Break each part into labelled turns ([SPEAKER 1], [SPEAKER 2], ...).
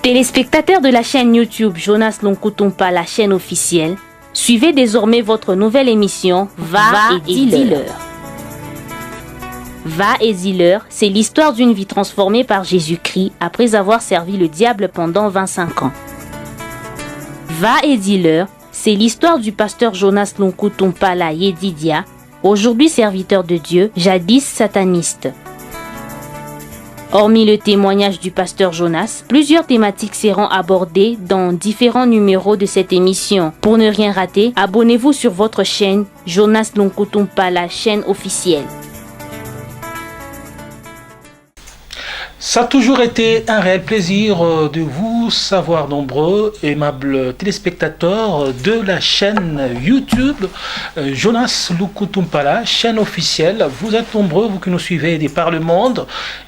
[SPEAKER 1] Téléspectateurs de la chaîne YouTube Jonas Lonkutumpa, la chaîne officielle, suivez désormais votre nouvelle émission Va et dis-leur. Va et dis-leur, c'est l'histoire d'une vie transformée par Jésus-Christ après avoir servi le diable pendant 25 ans. Va et dis-leur, c'est l'histoire du pasteur Jonas Lonkutumpa la Yedidia, aujourd'hui serviteur de Dieu, jadis sataniste. Hormis le témoignage du pasteur Jonas, plusieurs thématiques seront abordées dans différents numéros de cette émission. Pour ne rien rater, abonnez-vous sur votre chaîne Jonas Lonkutumpa, la chaîne officielle.
[SPEAKER 2] Ça a toujours été un réel plaisir de vous savoir nombreux, aimables téléspectateurs de la chaîne YouTube Jonas Lonkutumpa, la chaîne officielle. Vous êtes nombreux, vous qui nous suivez de par le monde,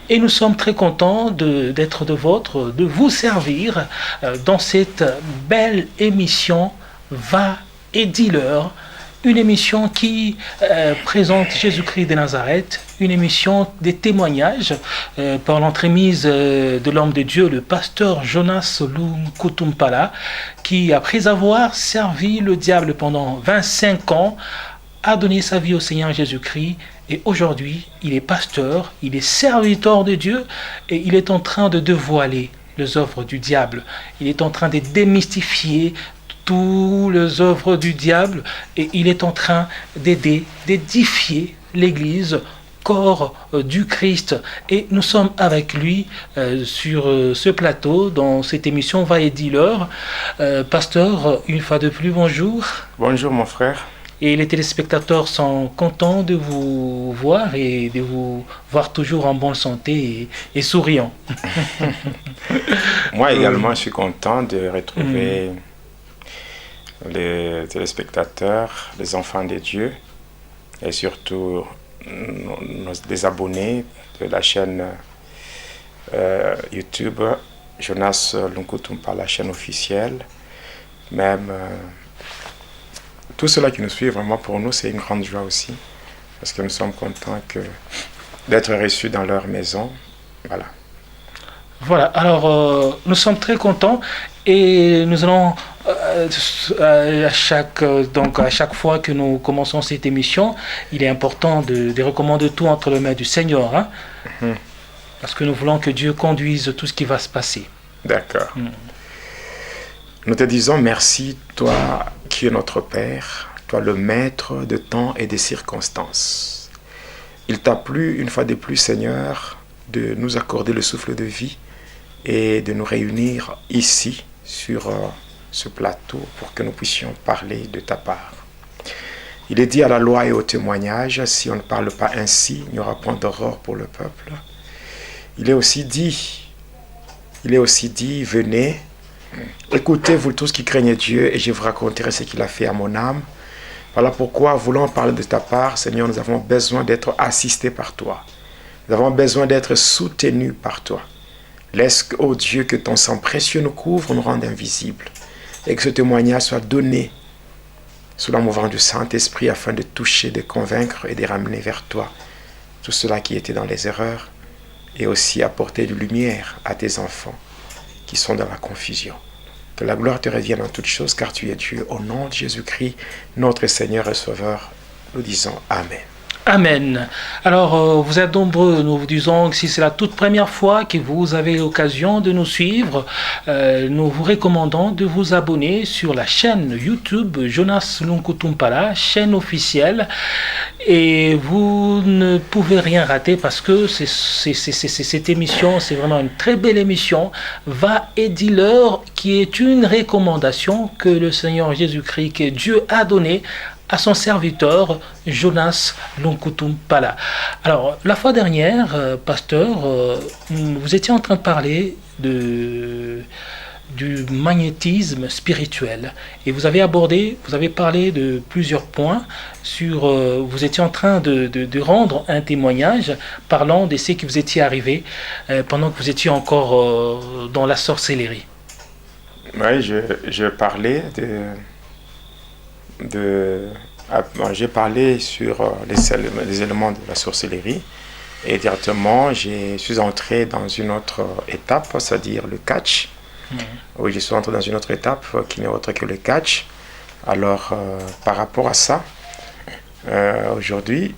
[SPEAKER 2] et nous sommes très contents d'être de vous servir dans cette belle émission Va et dis-leur. Une émission qui présente Jésus-Christ de Nazareth, une émission des témoignages par l'entremise de l'homme de Dieu, le pasteur Jonas Lonkutumpa, qui, après avoir servi le diable pendant 25 ans, a donné sa vie au Seigneur Jésus-Christ. Et aujourd'hui, il est pasteur, il est serviteur de Dieu et il est en train de dévoiler les œuvres du diable. Il est en train de démystifier toutes les œuvres du diable et il est en train d'édifier l'Église, corps du Christ. Et nous sommes avec lui sur ce plateau, dans cette émission Va et dis-leur. Pasteur, une fois de plus, bonjour.
[SPEAKER 3] Bonjour mon frère.
[SPEAKER 2] Et les téléspectateurs sont contents de vous voir et de vous voir toujours en bonne santé et souriant.
[SPEAKER 3] Moi également, je suis content de retrouver les téléspectateurs, les enfants de Dieu et surtout les abonnés de la chaîne YouTube Jonas Lonkutumpa, la chaîne officielle. Même tous ceux-là qui nous suivent, vraiment pour nous c'est une grande joie aussi parce que nous sommes contents d'être reçus dans leur maison.
[SPEAKER 2] Voilà, alors nous sommes très contents et nous allons à chaque fois que nous commençons cette émission, il est important de recommander tout entre les mains du Seigneur, hein? Parce que nous voulons que Dieu conduise tout ce qui va se passer.
[SPEAKER 3] D'accord. Nous te disons merci, toi qui es notre Père, toi le maître de temps et des circonstances. Il t'a plu une fois de plus, Seigneur, de nous accorder le souffle de vie et de nous réunir ici sur ce plateau pour que nous puissions parler de ta part. Il est dit à la loi et au témoignage, si on ne parle pas ainsi, il n'y aura point d'aurore pour le peuple. Il est aussi dit, venez, écoutez vous tous qui craignez Dieu et je vous raconterai ce qu'il a fait à mon âme. Voilà pourquoi, voulant parler de ta part, Seigneur, nous avons besoin d'être assistés par toi. Nous avons besoin d'être soutenus par toi. Laisse, ô Dieu, que ton sang précieux nous couvre, nous rende invisibles. Et que ce témoignage soit donné sous la mouvance du Saint-Esprit afin de toucher, de convaincre et de ramener vers toi tout cela qui était dans les erreurs et aussi apporter de lumière à tes enfants qui sont dans la confusion. Que la gloire te revienne en toutes choses car tu es Dieu. Au nom de Jésus-Christ, notre Seigneur et Sauveur, nous disons Amen.
[SPEAKER 2] Amen. Alors, vous êtes nombreux, nous vous disons que si c'est la toute première fois que vous avez l'occasion de nous suivre, nous vous recommandons de vous abonner sur la chaîne YouTube Jonas Lonkutumpa, la chaîne officielle, et vous ne pouvez rien rater parce que cette émission, c'est vraiment une très belle émission, Va et dis-leur, qui est une recommandation que le Seigneur Jésus-Christ, que Dieu a donnée à son serviteur Jonas Lonkutumpa. Alors, la fois dernière, pasteur, vous étiez en train de parler du magnétisme spirituel et vous avez parlé de plusieurs points sur, vous étiez en train de rendre un témoignage parlant de ce qui vous étiez arrivé pendant que vous étiez encore dans la sorcellerie.
[SPEAKER 3] Oui, je parlais j'ai parlé sur les éléments de la sorcellerie et directement je suis entré dans une autre étape, c'est-à-dire le catch. Oui, je suis entré dans une autre étape qui n'est autre que le catch. Alors, par rapport à ça, aujourd'hui,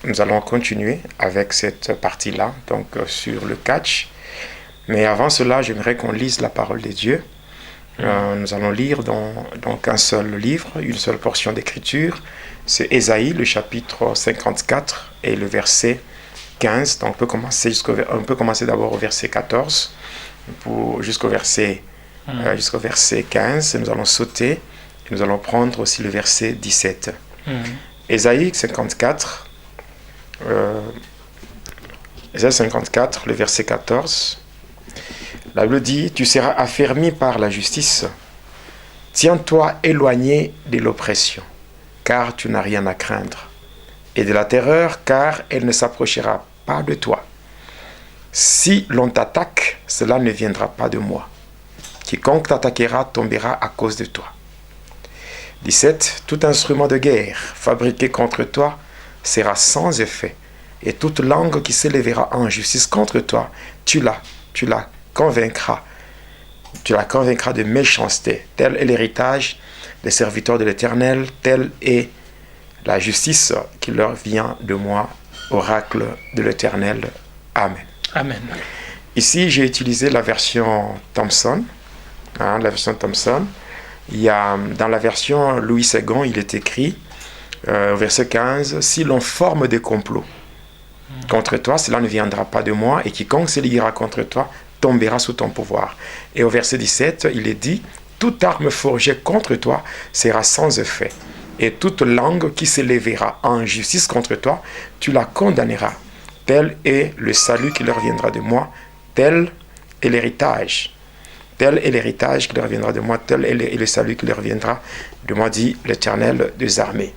[SPEAKER 3] nous allons continuer avec cette partie-là, donc sur le catch. Mais avant cela, j'aimerais qu'on lise la parole de Dieu. Nous allons lire donc un seul livre, une seule portion d'écriture. C'est Ésaïe, le chapitre 54 et le verset 15. Donc on peut commencer d'abord au verset 14 jusqu'au verset 15. Et nous allons sauter et nous allons prendre aussi le verset 17. Ésaïe 54, Ésaïe 54, le verset 14. La Bible dit, tu seras affermi par la justice. Tiens-toi éloigné de l'oppression, car tu n'as rien à craindre, et de la terreur, car elle ne s'approchera pas de toi. Si l'on t'attaque, cela ne viendra pas de moi. Quiconque t'attaquera tombera à cause de toi. 17. Tout instrument de guerre fabriqué contre toi sera sans effet, et toute langue qui s'élèvera en justice contre toi, tu la convaincras de méchanceté. Tel est l'héritage des serviteurs de l'Éternel, telle est la justice qui leur vient de moi, oracle de l'Éternel. Amen.
[SPEAKER 2] Amen.
[SPEAKER 3] Ici, j'ai utilisé la version Thompson. La version Thompson. Dans la version Louis II, il est écrit, verset 15, « Si l'on forme des complots contre toi, cela ne viendra pas de moi, et quiconque se liera contre toi tombera sous ton pouvoir. » Et au verset 17, il est dit, « Toute arme forgée contre toi sera sans effet, et toute langue qui s'élèvera en justice contre toi, tu la condamneras. Tel est le salut qui leur viendra de moi, tel est l'héritage. Tel est l'héritage qui leur viendra de moi, tel est le salut qui leur viendra de moi, dit l'Éternel des armées. »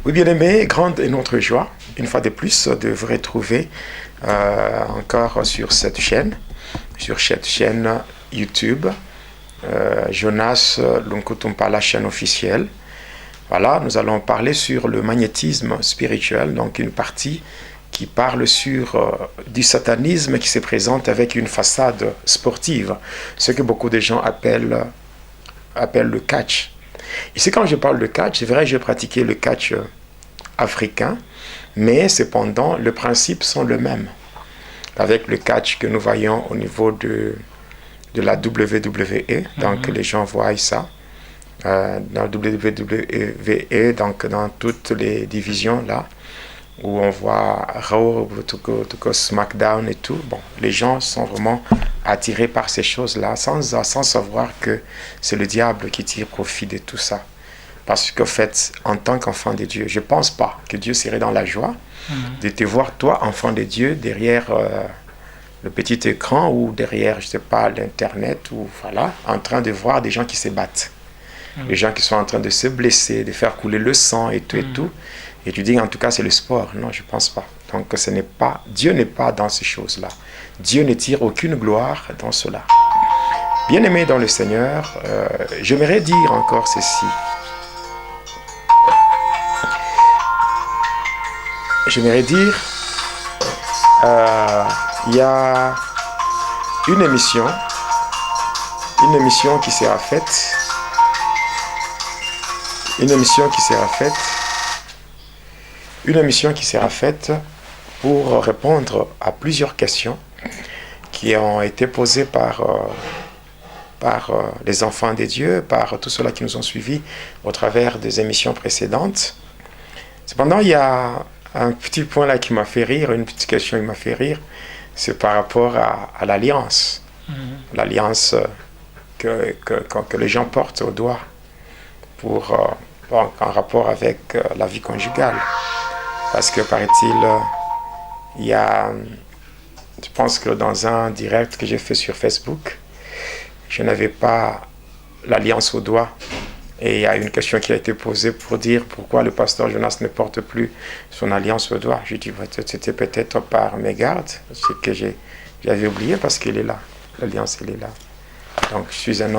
[SPEAKER 3] Oui, bien-aimés, grande est notre joie, une fois de plus, de vous retrouver encore sur cette chaîne YouTube, Jonas Lunkutumpa, la chaîne officielle. Voilà, nous allons parler sur le magnétisme spirituel, donc une partie qui parle sur du satanisme qui se présente avec une façade sportive, ce que beaucoup de gens appellent le catch. Ici, quand je parle de catch, c'est vrai que j'ai pratiqué le catch africain, mais cependant, les principes sont les mêmes. Avec le catch que nous voyons au niveau de la WWE, donc les gens voient ça, dans la WWE, donc dans toutes les divisions là, où on voit Raw, SmackDown et tout. Bon, les gens sont vraiment attirés par ces choses-là, sans savoir que c'est le diable qui tire profit de tout ça. Parce qu'en fait, en tant qu'enfant de Dieu, je ne pense pas que Dieu serait dans la joie de te voir, toi, enfant de Dieu, derrière le petit écran ou derrière, je ne sais pas, l'Internet, ou voilà, en train de voir des gens qui se battent. Les gens qui sont en train de se blesser, de faire couler le sang et tout et tout. Et tu dis, en tout cas, c'est le sport. Non, je ne pense pas. Donc, Dieu n'est pas dans ces choses-là. Dieu ne tire aucune gloire dans cela. Bien-aimé dans le Seigneur, j'aimerais dire encore ceci. J'aimerais dire, il y a une émission qui sera faite. Une émission qui sera faite pour répondre à plusieurs questions qui ont été posées par les enfants des dieux, par tous ceux-là qui nous ont suivis au travers des émissions précédentes. Cependant, il y a un petit point là qui m'a fait rire, une petite question qui m'a fait rire, c'est par rapport à l'alliance. L'alliance que les gens portent au doigt en rapport avec la vie conjugale. Parce que, paraît-il, il y a, je pense que dans un direct que j'ai fait sur Facebook, je n'avais pas l'alliance au doigt. Et il y a une question qui a été posée pour dire pourquoi le pasteur Jonas ne porte plus son alliance au doigt. J'ai dit, c'était peut-être par mégarde, c'est que j'avais oublié parce qu'il est là. L'alliance, elle est là. Donc, je suis un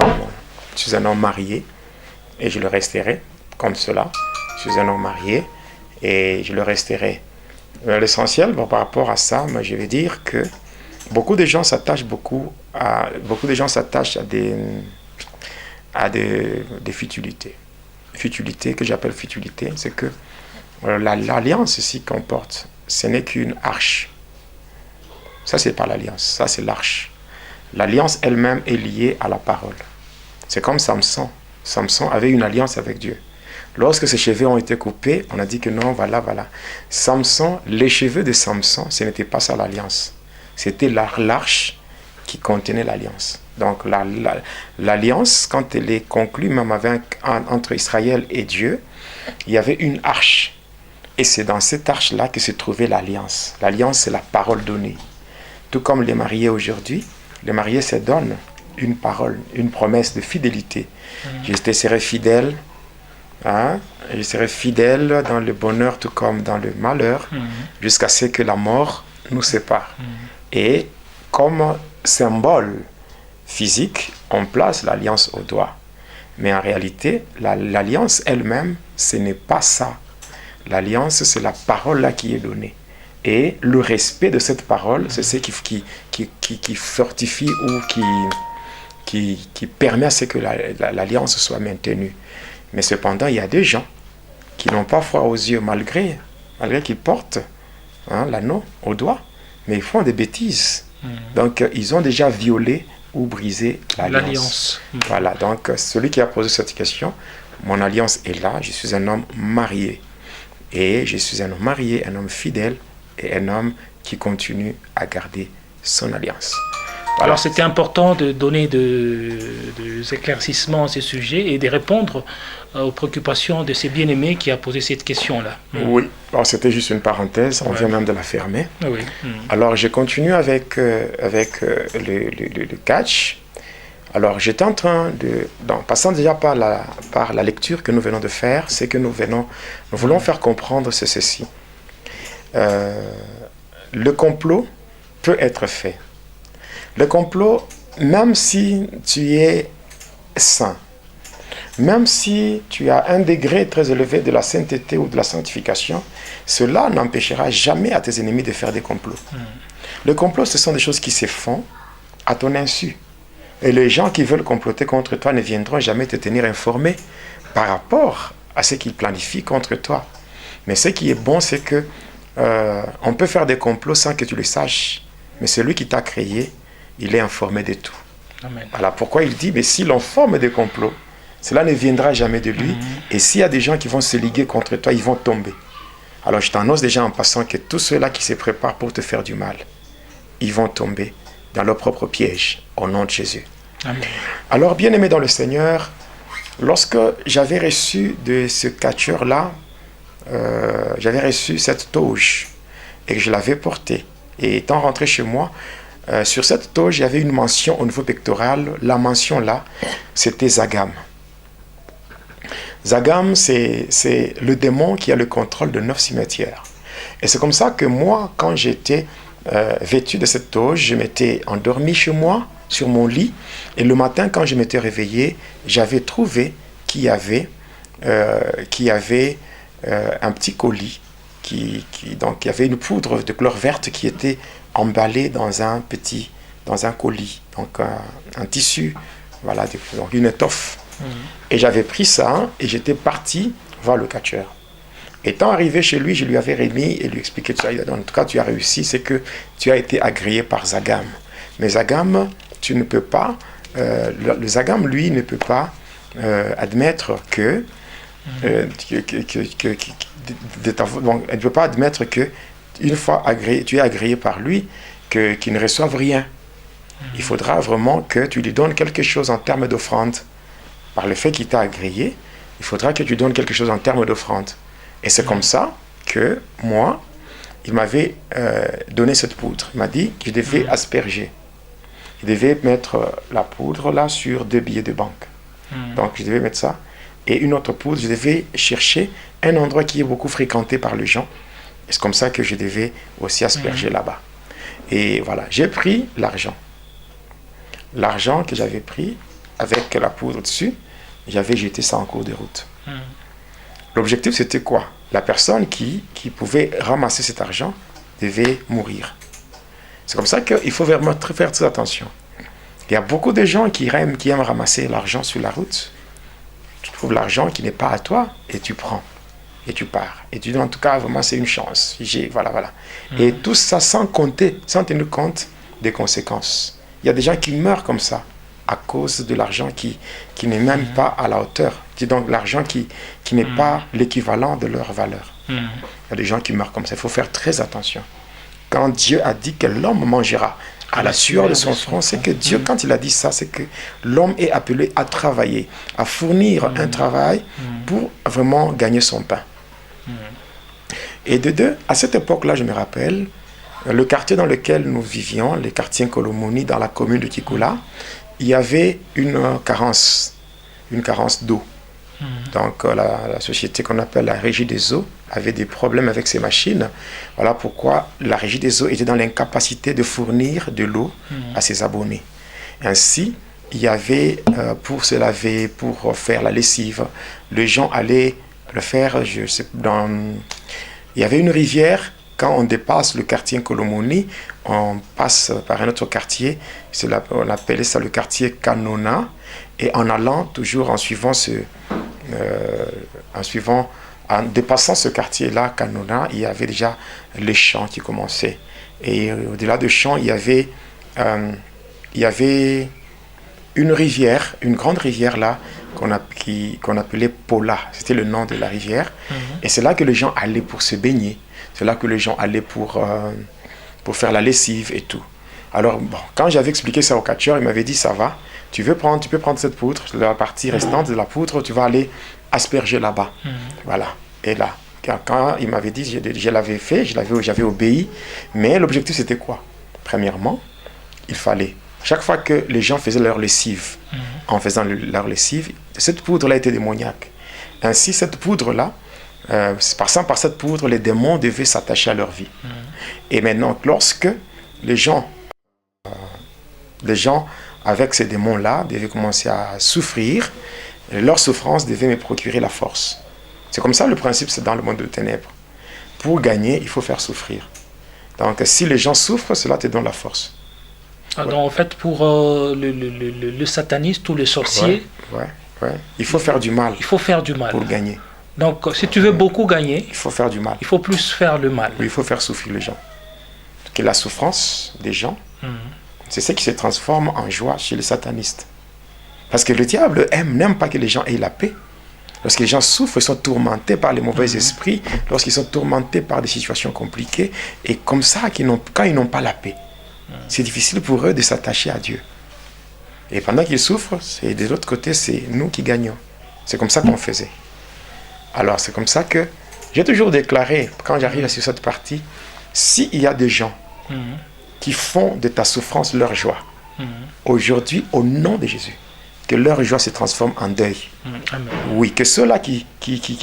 [SPEAKER 3] homme marié et je le resterai comme cela. Je suis un homme marié et je le resterai. L'essentiel, par rapport à ça, moi, je vais dire que beaucoup de gens s'attachent à des futilités. Futilité, que j'appelle futilité, c'est que l'alliance ici qu'on porte, ce n'est qu'une arche. Ça, c'est pas l'alliance, ça, c'est l'arche. L'alliance elle-même est liée à la parole. C'est comme Samson. Samson avait une alliance avec Dieu. Lorsque ses cheveux ont été coupés, on a dit que non, voilà. Samson, les cheveux de Samson, ce n'était pas ça l'alliance. C'était l'arche qui contenait l'alliance. Donc l'alliance, quand elle est conclue, même entre Israël et Dieu, il y avait une arche. Et c'est dans cette arche-là que se trouvait l'alliance. L'alliance, c'est la parole donnée. Tout comme les mariés aujourd'hui, les mariés se donnent une parole, une promesse de fidélité. Je te serai fidèle. Je serai fidèle dans le bonheur tout comme dans le malheur, jusqu'à ce que la mort nous sépare. Et comme symbole physique, on place l'alliance au doigt. Mais en réalité, l'alliance elle-même, ce n'est pas ça. L'alliance, c'est la parole là qui est donnée. Et le respect de cette parole, c'est ce qui fortifie ou qui permet à ce que l'alliance soit maintenue. Mais cependant, il y a des gens qui n'ont pas foi aux yeux, malgré qu'ils portent l'anneau au doigt, mais ils font des bêtises. Donc, ils ont déjà violé ou brisé l'alliance. Voilà, donc celui qui a posé cette question, mon alliance est là, je suis un homme marié. Et je suis un homme marié, un homme fidèle et un homme qui continue à garder son alliance. Voilà.
[SPEAKER 2] Alors c'était important de donner des éclaircissements à ce sujet et de répondre aux préoccupations de ces bien-aimés qui a posé cette question-là.
[SPEAKER 3] Oui, alors c'était juste une parenthèse, on vient même de la fermer.
[SPEAKER 2] Oui.
[SPEAKER 3] Alors je continue avec le catch. Alors j'étais en train passant déjà par la lecture que nous venons de faire, c'est que nous voulons faire comprendre ceci. Le complot peut être fait. Le complot, même si tu es saint, même si tu as un degré très élevé de la sainteté ou de la sanctification, cela n'empêchera jamais à tes ennemis de faire des complots. Le complot, ce sont des choses qui se font à ton insu. Et les gens qui veulent comploter contre toi ne viendront jamais te tenir informé par rapport à ce qu'ils planifient contre toi. Mais ce qui est bon, c'est que on peut faire des complots sans que tu le saches. Mais celui qui t'a créé, il est informé de tout.
[SPEAKER 2] Amen.
[SPEAKER 3] Voilà pourquoi il dit, mais si l'on forme des complots, cela ne viendra jamais de lui. Et s'il y a des gens qui vont se liguer contre toi, ils vont tomber. Alors je t'annonce déjà en passant que tous ceux-là qui se préparent pour te faire du mal, ils vont tomber dans leur propre piège, au nom de Jésus.
[SPEAKER 2] Amen.
[SPEAKER 3] Alors, bien-aimé dans le Seigneur, lorsque j'avais reçu de ce catcheur-là, j'avais reçu cette toge et que je l'avais portée. Et étant rentré chez moi, sur cette toge, il y avait une mention au niveau pectoral. La mention là, c'était Zagam. Zagam, c'est le démon qui a le contrôle de 9 cimetières. Et c'est comme ça que moi, quand j'étais vêtu de cette toge, je m'étais endormi chez moi, sur mon lit. Et le matin, quand je m'étais réveillé, j'avais trouvé qu'il y avait un petit colis. Donc il y avait une poudre de couleur verte qui était emballée dans un colis, donc un tissu, voilà, donc une étoffe. Et j'avais pris ça et j'étais parti voir le catcheur. Étant arrivé chez lui, je lui avais remis et lui expliqué tout ça. En tout cas, tu as réussi, c'est que tu as été agréé par Zagam. Mais Zagam, tu ne peux pas, le Zagam, lui, ne peut pas admettre que elle ne peut pas admettre que une fois tu es agréé par lui, qu'il ne reçoive rien. Il faudra vraiment que tu lui donnes quelque chose en termes d'offrande. Par le fait qu'il t'a agréé, il faudra que tu donnes quelque chose en termes d'offrande. Et c'est comme ça que moi, il m'avait donné cette poudre. Il m'a dit que je devais asperger. Je devais mettre la poudre là sur 2 billets de banque. Donc je devais mettre ça. Et une autre poudre, je devais chercher un endroit qui est beaucoup fréquenté par les gens. Et c'est comme ça que je devais aussi asperger là-bas. Et voilà, j'ai pris l'argent. L'argent que j'avais pris avec la poudre dessus, j'avais jeté ça en cours de route. L'objectif, c'était quoi? La personne qui pouvait ramasser cet argent devait mourir. C'est comme ça qu'il faut vraiment faire très attention. Il y a beaucoup de gens qui aiment ramasser l'argent sur la route. Tu trouves l'argent qui n'est pas à toi et tu prends. Et tu pars. Et tu dis, en tout cas, vraiment, c'est une chance. Voilà. Et tout ça sans tenir compte des conséquences. Il y a des gens qui meurent comme ça, à cause de l'argent qui n'est même pas à la hauteur. C'est donc l'argent qui n'est pas l'équivalent de leur valeur. Il y a des gens qui meurent comme ça. Il faut faire très attention. Quand Dieu a dit que l'homme mangera à la sueur de son front, c'est que Dieu, quand il a dit ça, c'est que l'homme est appelé à travailler, à fournir un travail pour vraiment gagner son pain. Et de deux, à cette époque-là, je me rappelle, le quartier dans lequel nous vivions, le quartier Kolomoni, dans la commune de Kikoula, il y avait une carence d'eau. Donc la société qu'on appelle la Régie des eaux avait des problèmes avec ses machines. Voilà pourquoi la Régie des eaux était dans l'incapacité de fournir de l'eau à ses abonnés. Ainsi, il y avait pour se laver, pour faire la lessive, les gens allaient le faire, il y avait une rivière. Quand on dépasse le quartier Kolomoni, on passe par un autre quartier, on appelait ça le quartier Kanona, et en allant toujours en dépassant ce quartier-là, Kanona, il y avait déjà les champs qui commençaient. Et au-delà des champs, il y avait une rivière, une grande rivière là, qu'on appelait Pola. C'était le nom de la rivière. Et c'est là que les gens allaient pour se baigner. C'est là que les gens allaient pour faire la lessive et tout. Alors, quand j'avais expliqué ça au catcheur, il m'avait dit, ça va, tu peux prendre cette poudre, la partie restante de la poudre, tu vas aller asperger là-bas. Voilà. Et là, quand il m'avait dit, je l'avais fait, j'avais obéi, mais l'objectif c'était quoi? Premièrement, il fallait, chaque fois que les gens faisaient leur lessive, en faisant leur lessive, cette poudre-là était démoniaque. Ainsi, cette poudre-là, passant par cette poudre, les démons devaient s'attacher à leur vie. Et maintenant, lorsque les gens avec ces démons-là devaient commencer à souffrir, leur souffrance devait me procurer la force. C'est comme ça le principe, c'est dans le monde de ténèbres. Pour gagner, il faut faire souffrir. Donc si les gens souffrent, cela te donne la force.
[SPEAKER 2] Donc en fait, pour le sataniste ou le sorcier,
[SPEAKER 3] il faut faire du mal.
[SPEAKER 2] Il faut faire du mal.
[SPEAKER 3] Pour gagner.
[SPEAKER 2] Donc si tu veux beaucoup gagner,
[SPEAKER 3] il faut faire du mal.
[SPEAKER 2] Il faut plus faire le mal.
[SPEAKER 3] Oui, il faut faire souffrir les gens. Que la souffrance des gens, c'est ce qui se transforme en joie chez les satanistes. Parce que le diable n'aime pas que les gens aient la paix. Lorsque les gens souffrent, ils sont tourmentés par les mauvais esprits, lorsqu'ils sont tourmentés par des situations compliquées, et comme ça, quand ils n'ont pas la paix, c'est difficile pour eux de s'attacher à Dieu. Et pendant qu'ils souffrent, de l'autre côté, c'est nous qui gagnons. C'est comme ça qu'on faisait. Alors, c'est comme ça que j'ai toujours déclaré, quand j'arrive sur cette partie, s'il y a des gens qui font de ta souffrance leur joie, aujourd'hui, au nom de Jésus, que leur joie se transforme en deuil.
[SPEAKER 2] Amen.
[SPEAKER 3] Oui, que ceux-là qui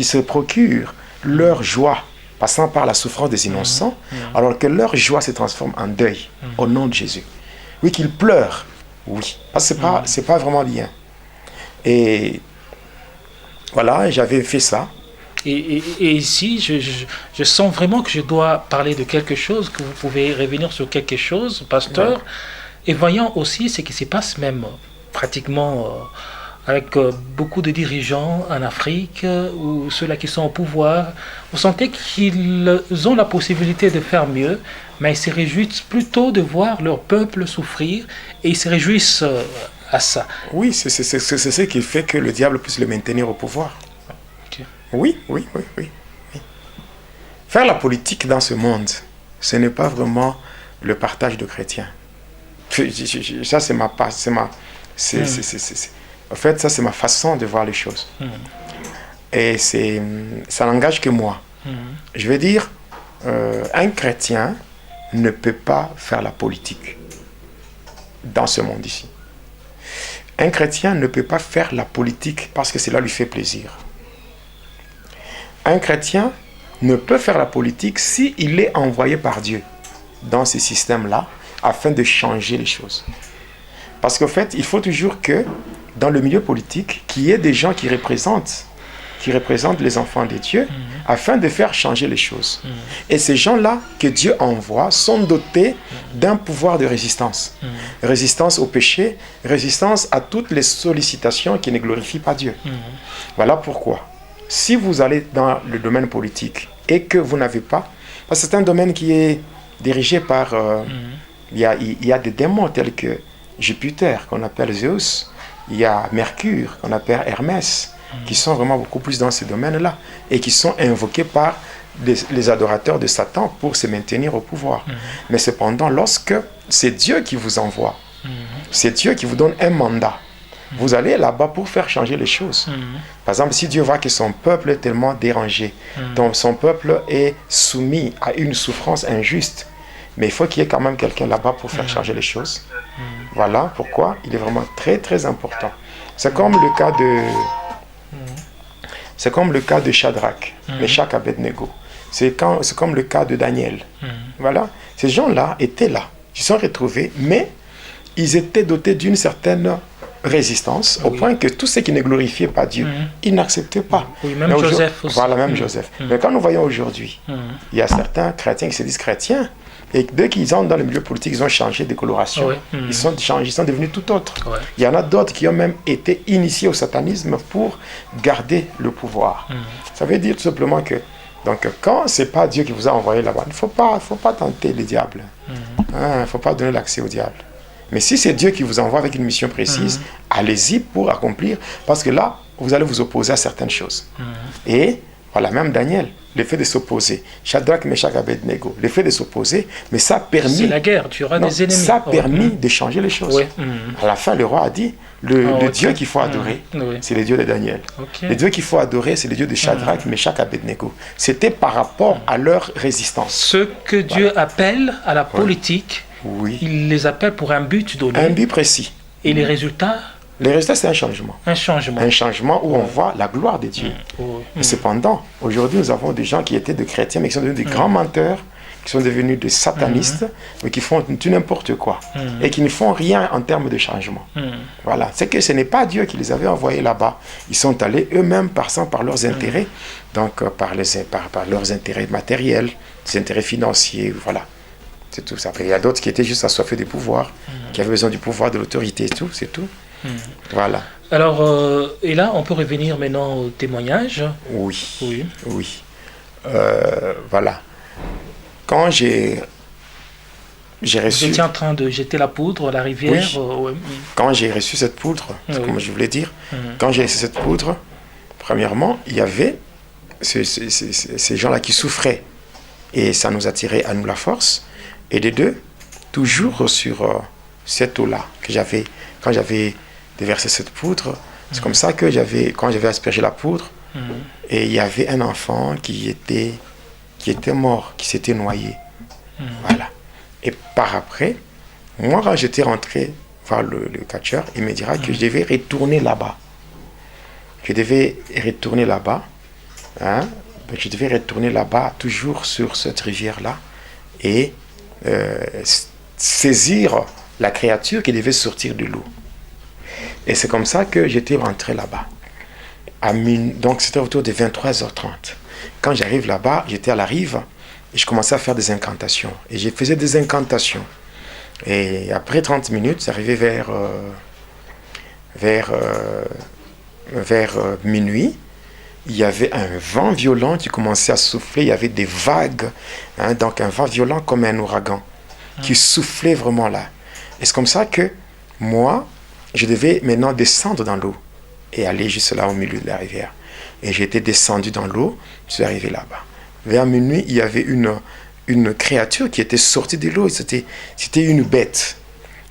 [SPEAKER 3] se procurent leur joie, passant par la souffrance des innocents, alors que leur joie se transforme en deuil, au nom de Jésus. Oui, qu'ils pleurent, oui, parce que c'est pas vraiment bien. Et voilà, j'avais fait ça.
[SPEAKER 2] Et ici, je sens vraiment que je dois parler de quelque chose, que vous pouvez revenir sur quelque chose, pasteur, et voyant aussi ce qui se passe même pratiquement avec beaucoup de dirigeants en Afrique, ou ceux-là qui sont au pouvoir. Vous sentez qu'ils ont la possibilité de faire mieux, mais ils se réjouissent plutôt de voir leur peuple souffrir, et ils se réjouissent à ça.
[SPEAKER 3] Oui, c'est ce qui fait que le diable puisse le maintenir au pouvoir. Oui. Faire la politique dans ce monde, ce n'est pas vraiment le partage de chrétiens. Ça, c'est ma façon de voir les choses. Et ça n'engage que moi. Je veux dire, un chrétien ne peut pas faire la politique dans ce monde ici. Un chrétien ne peut pas faire la politique parce que cela lui fait plaisir. Un chrétien ne peut faire la politique s'il est envoyé par Dieu dans ce système-là afin de changer les choses. Parce qu'en fait, il faut toujours que dans le milieu politique, qu'il y ait des gens qui représentent qui représentent les enfants de Dieu, afin de faire changer les choses. Et ces gens-là que Dieu envoie sont dotés d'un pouvoir de résistance. Résistance au péché, résistance à toutes les sollicitations qui ne glorifient pas Dieu. Voilà pourquoi, si vous allez dans le domaine politique et que vous n'avez pas, parce que c'est un domaine qui est dirigé par... il y a des démons tels que Jupiter, qu'on appelle Zeus, il y a Mercure, qu'on appelle Hermès, qui sont vraiment beaucoup plus dans ce domaine-là, et qui sont invoqués par les adorateurs de Satan pour se maintenir au pouvoir. Mais cependant, lorsque c'est Dieu qui vous envoie, c'est Dieu qui vous donne un mandat, vous allez là-bas pour faire changer les choses. Par exemple, si Dieu voit que son peuple est tellement dérangé, donc son peuple est soumis à une souffrance injuste, mais il faut qu'il y ait quand même quelqu'un là-bas pour faire changer les choses. Voilà pourquoi il est vraiment très très important. C'est comme le cas de Shadrach, Meshach, Abednego. C'est comme le cas de Daniel. Voilà, ces gens-là étaient là, ils se sont retrouvés, mais ils étaient dotés d'une certaine résistance, au point que tous ceux qui ne glorifiaient pas Dieu, ils n'acceptaient pas.
[SPEAKER 2] Oui, même Joseph aussi.
[SPEAKER 3] Voilà, même Joseph. Mais quand nous voyons aujourd'hui, il y a certains chrétiens qui se disent chrétiens, et dès qu'ils entrent dans le milieu politique, ils ont changé de coloration. Ils sont devenus tout autres. Il y en a d'autres qui ont même été initiés au satanisme pour garder le pouvoir. Ça veut dire tout simplement que, donc, quand ce n'est pas Dieu qui vous a envoyé là-bas, il ne faut pas tenter le diable. Il ne faut pas donner l'accès au diable. Mais si c'est Dieu qui vous envoie avec une mission précise, allez-y pour accomplir, parce que là, vous allez vous opposer à certaines choses. Et voilà, même Daniel, le fait de s'opposer, Shadrach, Meshach, Abednego, le fait de s'opposer, mais ça a permis...
[SPEAKER 2] C'est la guerre, tu auras des ennemis.
[SPEAKER 3] Ça a permis de changer les choses. À la fin, le roi a dit, le Dieu qu'il faut adorer, c'est le Dieu de Daniel. Le Dieu qu'il faut adorer, c'est le Dieu de Shadrach, Meshach, Abednego. C'était par rapport à leur résistance.
[SPEAKER 2] Ce que Dieu appelle à la politique, il les appelle pour un but donné.
[SPEAKER 3] Un but précis.
[SPEAKER 2] Et les résultats?
[SPEAKER 3] Les résultats, c'est un changement.
[SPEAKER 2] Un changement.
[SPEAKER 3] Un changement où on voit la gloire de Dieu. Mais cependant, aujourd'hui, nous avons des gens qui étaient des chrétiens, mais qui sont devenus des grands menteurs, qui sont devenus des satanistes, mais qui font tout n'importe quoi. Et qui ne font rien en termes de changement. Voilà. C'est que ce n'est pas Dieu qui les avait envoyés là-bas. Ils sont allés eux-mêmes, passant par leurs intérêts, donc par leurs intérêts matériels, des intérêts financiers, voilà. C'est tout ça. Après, il y a d'autres qui étaient juste assoiffés du pouvoir, qui avaient besoin du pouvoir, de l'autorité, et tout, c'est tout. Voilà.
[SPEAKER 2] Alors, et là, on peut revenir maintenant au témoignage.
[SPEAKER 3] Oui. Voilà. Quand j'ai reçu...
[SPEAKER 2] Vous étiez en train de jeter la poudre à la rivière.
[SPEAKER 3] Quand j'ai reçu cette poudre, comme je voulais dire, quand j'ai reçu cette poudre, premièrement, il y avait ces gens-là qui souffraient. Et ça nous a tiré à nous la force. Et de deux, toujours sur cette eau-là, quand j'avais déversé cette poudre, c'est comme ça que quand j'avais aspergé la poudre, et il y avait un enfant qui était mort, qui s'était noyé. Voilà. Et par après, moi, quand j'étais rentré voir le catcheur, il me dira que je devais retourner là-bas. Je devais retourner là-bas, toujours sur cette rivière-là, et saisir la créature qui devait sortir de l'eau. Et c'est comme ça que j'étais rentré là-bas. Donc c'était autour de 23h30. Quand j'arrive là-bas, j'étais à la rive, et je commençais à faire des incantations. Et je faisais des incantations. Et après 30 minutes, j'arrivais vers minuit. Il y avait un vent violent qui commençait à souffler, il y avait des vagues, donc un vent violent comme un ouragan, qui soufflait vraiment là. Et c'est comme ça que moi, je devais maintenant descendre dans l'eau et aller juste là au milieu de la rivière. Et j'étais descendu dans l'eau, je suis arrivé là-bas. Vers minuit, il y avait une créature qui était sortie de l'eau, c'était une bête.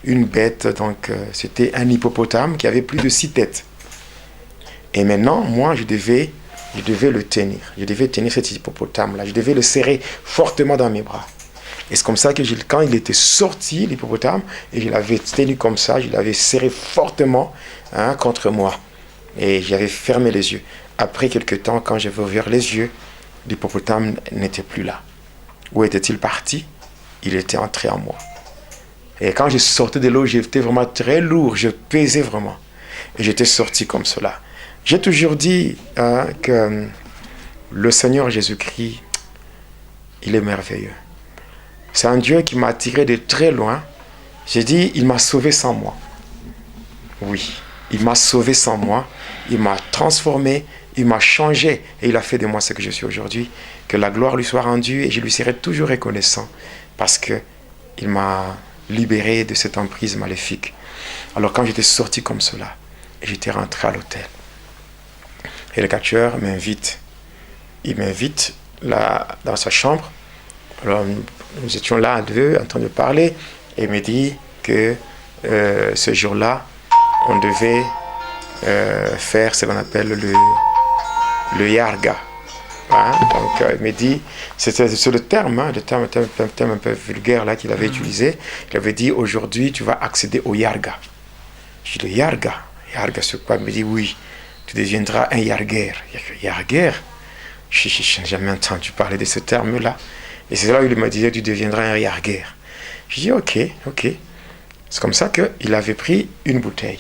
[SPEAKER 3] Une bête, donc c'était un hippopotame qui avait plus de 6 têtes. Et maintenant, moi, je devais le tenir. Je devais tenir cet hippopotame-là. Je devais le serrer fortement dans mes bras. Et c'est comme ça que quand il était sorti, l'hippopotame, et je l'avais tenu comme ça, je l'avais serré fortement contre moi. Et j'avais fermé les yeux. Après quelques temps, quand j'avais ouvert les yeux, l'hippopotame n'était plus là. Où était-il parti? Il était entré en moi. Et quand je sortais de l'eau, j'étais vraiment très lourd. Je pesais vraiment. Et j'étais sorti comme cela. J'ai toujours dit que le Seigneur Jésus-Christ, il est merveilleux. C'est un Dieu qui m'a tiré de très loin. J'ai dit, il m'a sauvé sans moi. Oui, il m'a sauvé sans moi. Il m'a transformé, il m'a changé et il a fait de moi ce que je suis aujourd'hui. Que la gloire lui soit rendue et je lui serai toujours reconnaissant parce qu'il m'a libéré de cette emprise maléfique. Alors quand j'étais sorti comme cela, j'étais rentré à l'hôtel. Et le catcheur m'invite. Il m'invite là, dans sa chambre. Alors nous étions là à deux en train de parler et il me dit que ce jour-là, on devait faire ce qu'on appelle le yarga. Hein? Donc il me dit, c'est le terme, hein, le terme un peu vulgaire là qu'il avait utilisé. Il avait dit, aujourd'hui tu vas accéder au yarga. Je dis, le yarga? Yarga c'est quoi? Il me dit, oui, tu deviendras un yarguer. Yarguer? Je n'ai jamais entendu parler de ce terme-là. Et c'est là où il me disait, tu deviendras un yarguer. Je dis, ok. C'est comme ça qu'il avait pris une bouteille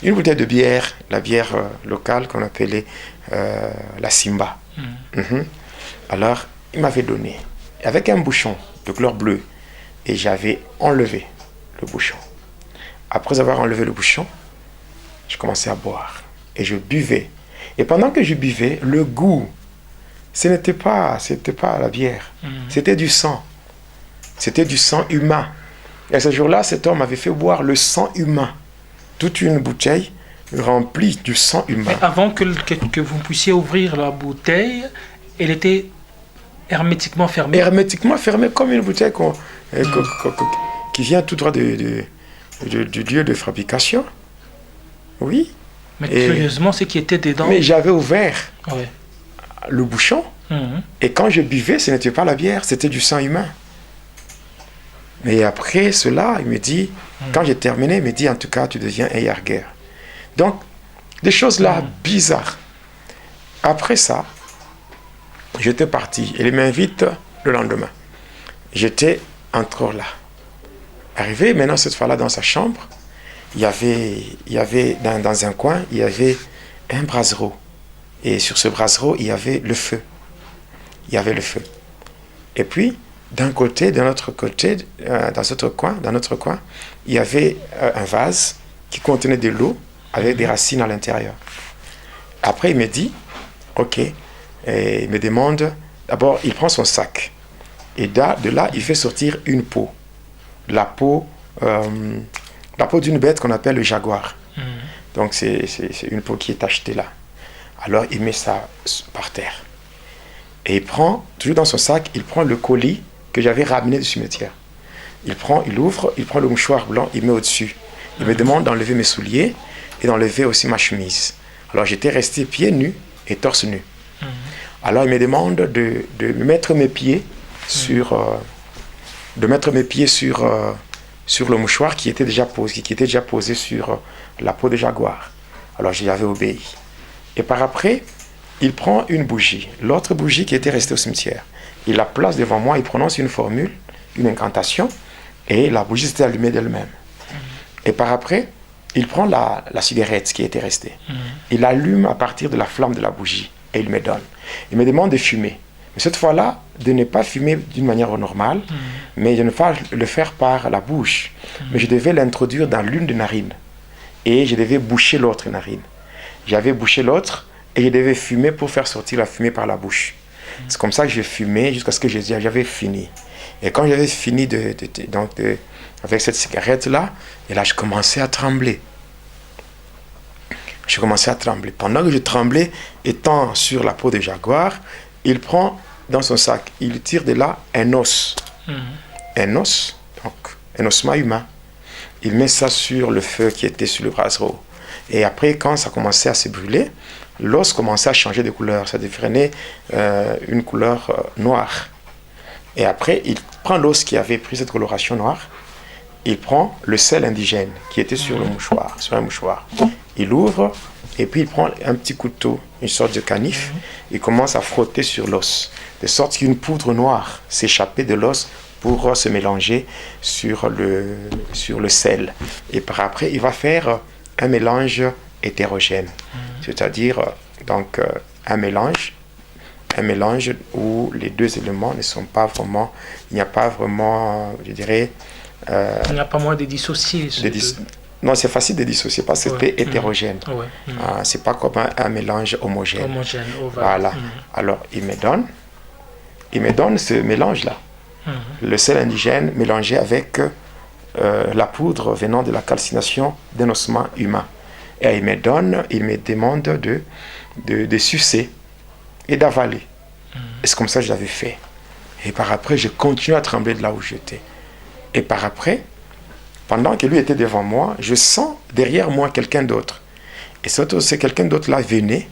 [SPEAKER 3] de bière, la bière locale qu'on appelait la Simba. Alors, il m'avait donné, avec un bouchon de couleur bleue, et j'avais enlevé le bouchon. Après avoir enlevé le bouchon, je commençais à boire, et je buvais. Et pendant que je buvais, le goût, ce n'était pas la bière, c'était du sang. C'était du sang humain. Et ce jour-là, cet homme avait fait boire le sang humain. Toute une bouteille remplie du sang humain.
[SPEAKER 2] Mais avant que vous puissiez ouvrir la bouteille, elle était hermétiquement fermée.
[SPEAKER 3] Hermétiquement fermée comme une bouteille qui vient tout droit du lieu de fabrication. Oui.
[SPEAKER 2] Mais curieusement, ce qui était dedans...
[SPEAKER 3] Mais j'avais ouvert le bouchon. Et quand je buvais, ce n'était pas la bière, c'était du sang humain. Mais après cela, il me dit, quand j'ai terminé, il me dit, en tout cas, tu deviens un yarguer. Donc, des choses là bizarres. Après ça, j'étais parti. Et il m'invite le lendemain. J'étais encore là. Arrivé, maintenant, cette fois-là, dans sa chambre, il y avait dans un coin, il y avait un brasero. Et sur ce brasero, il y avait le feu. Et puis, d'un autre côté, dans notre coin, il y avait un vase qui contenait de l'eau avec des racines à l'intérieur. Après, il me dit, ok, et il me demande, d'abord, il prend son sac. Et de là, il fait sortir une peau. La peau d'une bête qu'on appelle le jaguar. Donc, c'est une peau qui est achetée là. Alors, il met ça par terre. Et il prend, toujours dans son sac, il prend le colis que j'avais ramené du cimetière. Il ouvre, il prend le mouchoir blanc, il met au-dessus. Il me demande d'enlever mes souliers et d'enlever aussi ma chemise. Alors j'étais resté pieds nus et torse nu. Alors il me demande de mettre mes pieds sur le mouchoir qui était déjà posé sur la peau de jaguar. Alors j'y avais obéi. Et par après, il prend une bougie, l'autre bougie qui était restée au cimetière. Il la place devant moi, il prononce une formule, une incantation, et la bougie s'était allumée d'elle-même. Et par après, il prend la cigarette qui était restée. Il allume à partir de la flamme de la bougie, et il me donne. Il me demande de fumer. Mais cette fois-là, de ne pas fumer d'une manière normale, mais de ne pas le faire par la bouche. Mais je devais l'introduire dans l'une des narines. Et je devais boucher l'autre narine. J'avais bouché l'autre, et je devais fumer pour faire sortir la fumée par la bouche. C'est comme ça que j'ai fumé jusqu'à ce que j'avais fini. Et quand j'avais fini avec cette cigarette-là, et là, je commençais à trembler. Pendant que je tremblais, étant sur la peau de jaguar, il prend dans son sac, il tire de là un os. Un os, donc un ossement humain. Il met ça sur le feu qui était sur le brasero. Et après, quand ça commençait à se brûler, l'os commençait à changer de couleur. Ça devenait une couleur noire. Et après, il prend l'os qui avait pris cette coloration noire. Il prend le sel indigène qui était sur un mouchoir. Il ouvre et puis il prend un petit couteau, une sorte de canif. Il commence à frotter sur l'os. De sorte qu'une poudre noire s'échappait de l'os pour se mélanger sur le sel. Et par après, il va faire un mélange hétérogène. C'est-à-dire, un mélange où les deux éléments ne sont pas vraiment, il n'y a pas vraiment, je dirais...
[SPEAKER 2] il n'y a pas moyen de dissocier.
[SPEAKER 3] Non, c'est facile de dissocier parce que c'était hétérogène. C'est pas comme un mélange homogène. Voilà. Alors, il me donne ce mélange-là. Le sel indigène mélangé avec la poudre venant de la calcination d'un ossement humain. Et il me demande de sucer et d'avaler. Et c'est comme ça que je l'avais fait. Et par après, je continue à trembler de là où j'étais. Et par après, pendant que lui était devant moi, je sens derrière moi quelqu'un d'autre. Et ce quelqu'un d'autre là venait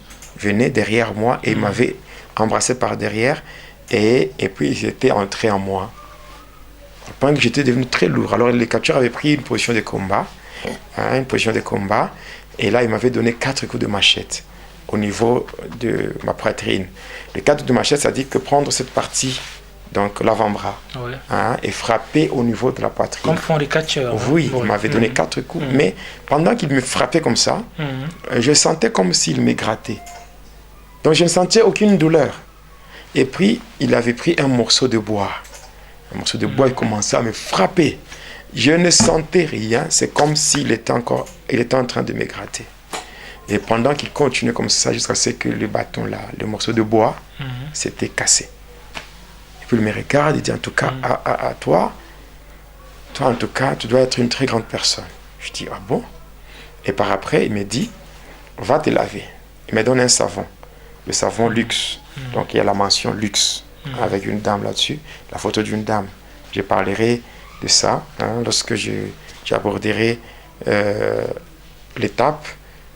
[SPEAKER 3] derrière moi et il m'avait embrassé par derrière et puis il était entré en moi. Pendant que j'étais devenu très lourd. Alors les capteurs avaient pris une position de combat, et là il m'avait donné 4 coups de machette au niveau de ma poitrine. Les 4 coups de machette, ça dit que prendre cette partie, donc l'avant-bras, et frapper au niveau de la poitrine.
[SPEAKER 2] Comme font les catcheurs.
[SPEAKER 3] Oui, il m'avait donné 4 coups, mais pendant qu'il me frappait comme ça, je sentais comme s'il me grattait. Donc je ne sentais aucune douleur. Et puis, il avait pris un morceau de bois. Un morceau de bois, il commençait à me frapper. Je ne sentais rien, c'est comme s'il était en train de me gratter. Et pendant qu'il continuait comme ça, jusqu'à ce que le bâton là, le morceau de bois, s'était cassé. Et puis il me regarde, il dit en tout cas, à toi en tout cas, tu dois être une très grande personne. Je dis, ah bon? Et par après, il me dit, va te laver. Il me donne un savon, le savon luxe. Donc il y a la mention luxe, avec une dame là-dessus, la photo d'une dame. Je parlerai de ça lorsque j'aborderai l'étape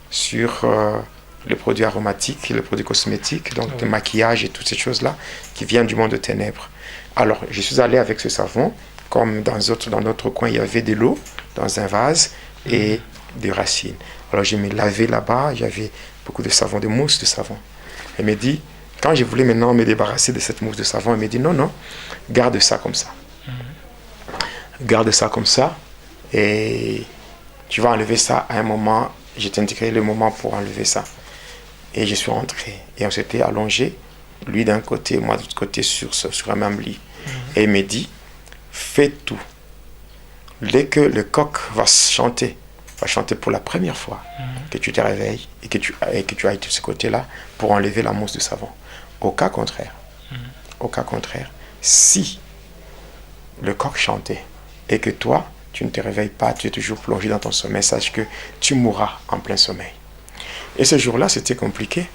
[SPEAKER 3] sur les produits aromatiques, les produits cosmétiques, donc le maquillage et toutes ces choses-là qui viennent du monde de ténèbres. Alors, je suis allé avec ce savon, comme dans notre coin, il y avait de l'eau dans un vase et des racines. Alors, je me lavais là-bas, j'avais beaucoup de savon, de mousse de savon. Elle me dit, quand je voulais maintenant me débarrasser de cette mousse de savon, elle me dit, non, garde ça comme ça. Garde ça comme ça et tu vas enlever ça à un moment. Je t'indiquerai le moment pour enlever ça. Et je suis rentré. Et on s'était allongé, lui d'un côté, moi de l'autre côté, sur un même lit. Et il me dit, fais tout. Dès que le coq va chanter pour la première fois, que tu te réveilles et que tu ailles de ce côté-là pour enlever la mousse de savon. Au cas contraire, si le coq chantait et que toi, tu ne te réveilles pas, tu es toujours plongé dans ton sommeil, sache que tu mourras en plein sommeil. Et ce jour-là, c'était compliqué.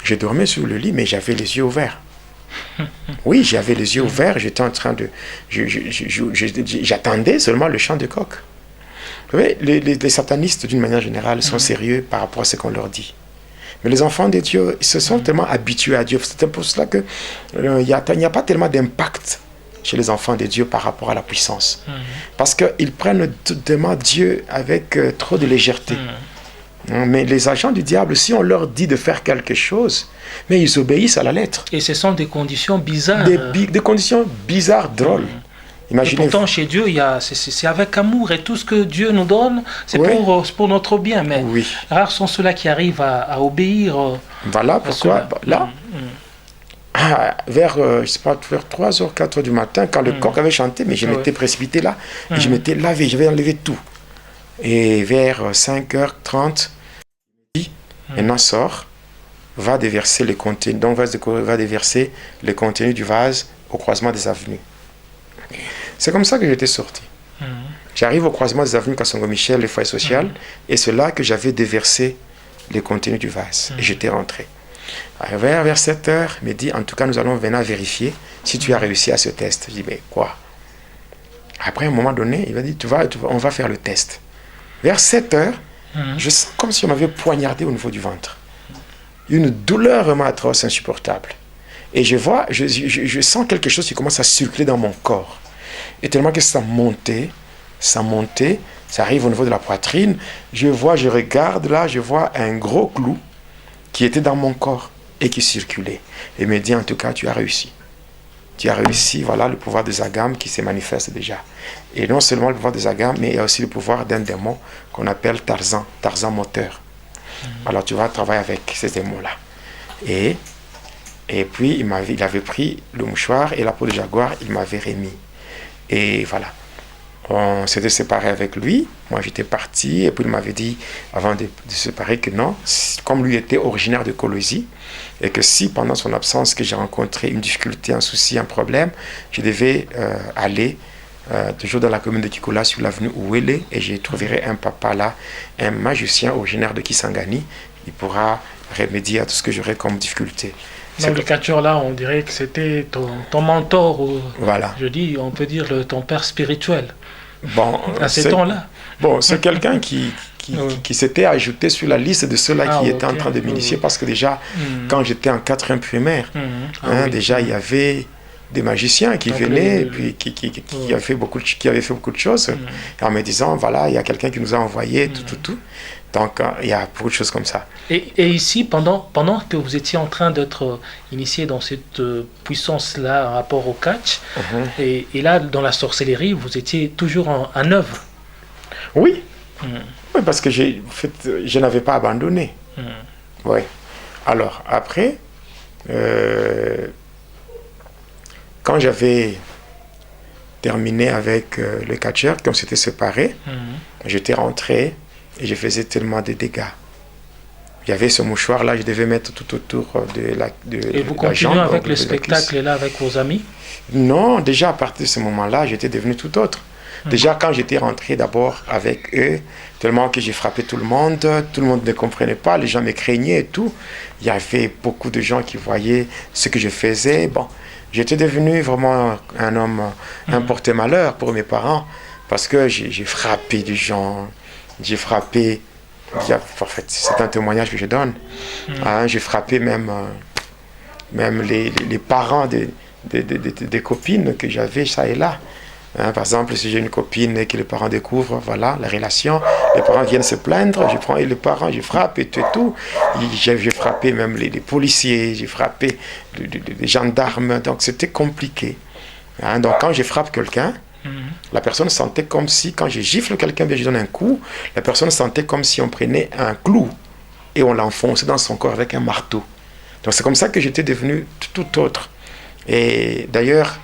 [SPEAKER 3] Je dormais sur le lit, mais j'avais les yeux ouverts. Oui, j'avais les yeux ouverts, j'étais en train de... J'attendais seulement le chant de coq. Vous savez, les satanistes, d'une manière générale, sont sérieux par rapport à ce qu'on leur dit. Mais les enfants de Dieu, ils se sont tellement habitués à Dieu. C'est pour cela qu'il n'y a pas tellement d'impact chez les enfants de Dieu par rapport à la puissance. Parce qu'ils prennent tellement Dieu avec trop de légèreté. Mais les agents du diable, si on leur dit de faire quelque chose, mais ils obéissent à la lettre.
[SPEAKER 2] Et ce sont des conditions bizarres.
[SPEAKER 3] Des conditions bizarres, drôles.
[SPEAKER 2] Imaginez. Et pourtant, chez Dieu, c'est avec amour. Et tout ce que Dieu nous donne, c'est pour notre bien. Mais rares sont ceux-là qui arrivent à obéir.
[SPEAKER 3] Voilà pourquoi, là, vers 3h, 4h du matin, quand le coq avait chanté, mais je m'étais précipité là, et je m'étais lavé, j'avais enlevé tout. Et vers 5h30, maintenant sort, va déverser les contenus, donc va déverser les contenus du vase au croisement des avenues. C'est comme ça que j'étais sorti. J'arrive au croisement des avenues Kassongo-Michel, le foyer social, et c'est là que j'avais déversé les contenus du vase, et j'étais rentré. Vers 7h, il me dit, en tout cas, nous allons venir vérifier si tu as réussi à ce test. Je dis, mais quoi? Après, à un moment donné, il m'a dit, on va faire le test. Vers 7h, je sens comme si on m'avait poignardé au niveau du ventre. Une douleur vraiment atroce, insupportable. Et je sens quelque chose qui commence à circuler dans mon corps. Et tellement que ça montait, ça arrive au niveau de la poitrine. Je regarde là, je vois un gros clou qui était dans mon corps et qui circulait. Et il me dit, en tout cas, tu as réussi. Tu as réussi, voilà le pouvoir des agames qui se manifeste déjà. Et non seulement le pouvoir des agames, mais il y a aussi le pouvoir d'un démon qu'on appelle Tarzan moteur. Alors tu vas travailler avec ces mots-là. Et puis il avait pris le mouchoir et la peau de jaguar, il m'avait remis. Et voilà. On s'était séparé avec lui. Moi, j'étais parti. Et puis, il m'avait dit, avant de se séparer, que non, comme lui était originaire de Kolwezi, et que si, pendant son absence, que j'ai rencontré une difficulté, un souci, un problème, je devais aller toujours dans la commune de Kikola, sur l'avenue Ouele, et je trouverai un papa là, un magicien originaire de Kisangani. Il pourra remédier à tout ce que j'aurais comme difficulté.
[SPEAKER 2] Donc, le catcheur là, on dirait que c'était ton mentor, ou
[SPEAKER 3] voilà.
[SPEAKER 2] On peut dire ton père spirituel.
[SPEAKER 3] Bon,
[SPEAKER 2] à ces temps-là.
[SPEAKER 3] Bon, c'est quelqu'un qui s'était ajouté sur la liste de ceux-là qui étaient en train de m'initier, parce que déjà, quand j'étais en 4e primaire, déjà il y avait des magiciens qui venaient et puis qui avaient fait beaucoup de choses, en me disant, voilà, il y a quelqu'un qui nous a envoyé, tout. Donc, il y a beaucoup de choses comme ça.
[SPEAKER 2] Et ici, pendant que vous étiez en train d'être initié dans cette puissance-là en rapport au catch, et là, dans la sorcellerie, vous étiez toujours en œuvre.
[SPEAKER 3] Oui. Oui, parce que je n'avais pas abandonné. Oui. Alors, après, quand j'avais terminé avec le catcheur, qu'on s'était séparés, j'étais rentré et je faisais tellement de dégâts. Il y avait ce mouchoir-là, je devais mettre tout autour de la jambe.
[SPEAKER 2] Et vous continuez avec le spectacle là avec vos amis?
[SPEAKER 3] Non, déjà à partir de ce moment-là, j'étais devenu tout autre. Déjà quand j'étais rentré d'abord avec eux, tellement que j'ai frappé tout le monde ne comprenait pas, les gens me craignaient et tout. Il y avait beaucoup de gens qui voyaient ce que je faisais. Bon, j'étais devenu vraiment un homme, un porte-malheur pour mes parents, parce que j'ai frappé des gens. J'ai frappé, en fait, c'est un témoignage que je donne. J'ai frappé même les parents des copines que j'avais, ça et là. Par exemple, si j'ai une copine et que les parents découvrent, voilà, la relation, les parents viennent se plaindre, je prends les parents, je frappe et tout. J'ai frappé même les policiers, j'ai frappé les gendarmes, donc c'était compliqué. Donc quand je frappe quelqu'un, la personne sentait comme si, quand je gifle quelqu'un, je donne un coup, la personne sentait comme si on prenait un clou et on l'enfonçait dans son corps avec un marteau. Donc c'est comme ça que j'étais devenu tout autre. Et d'ailleurs,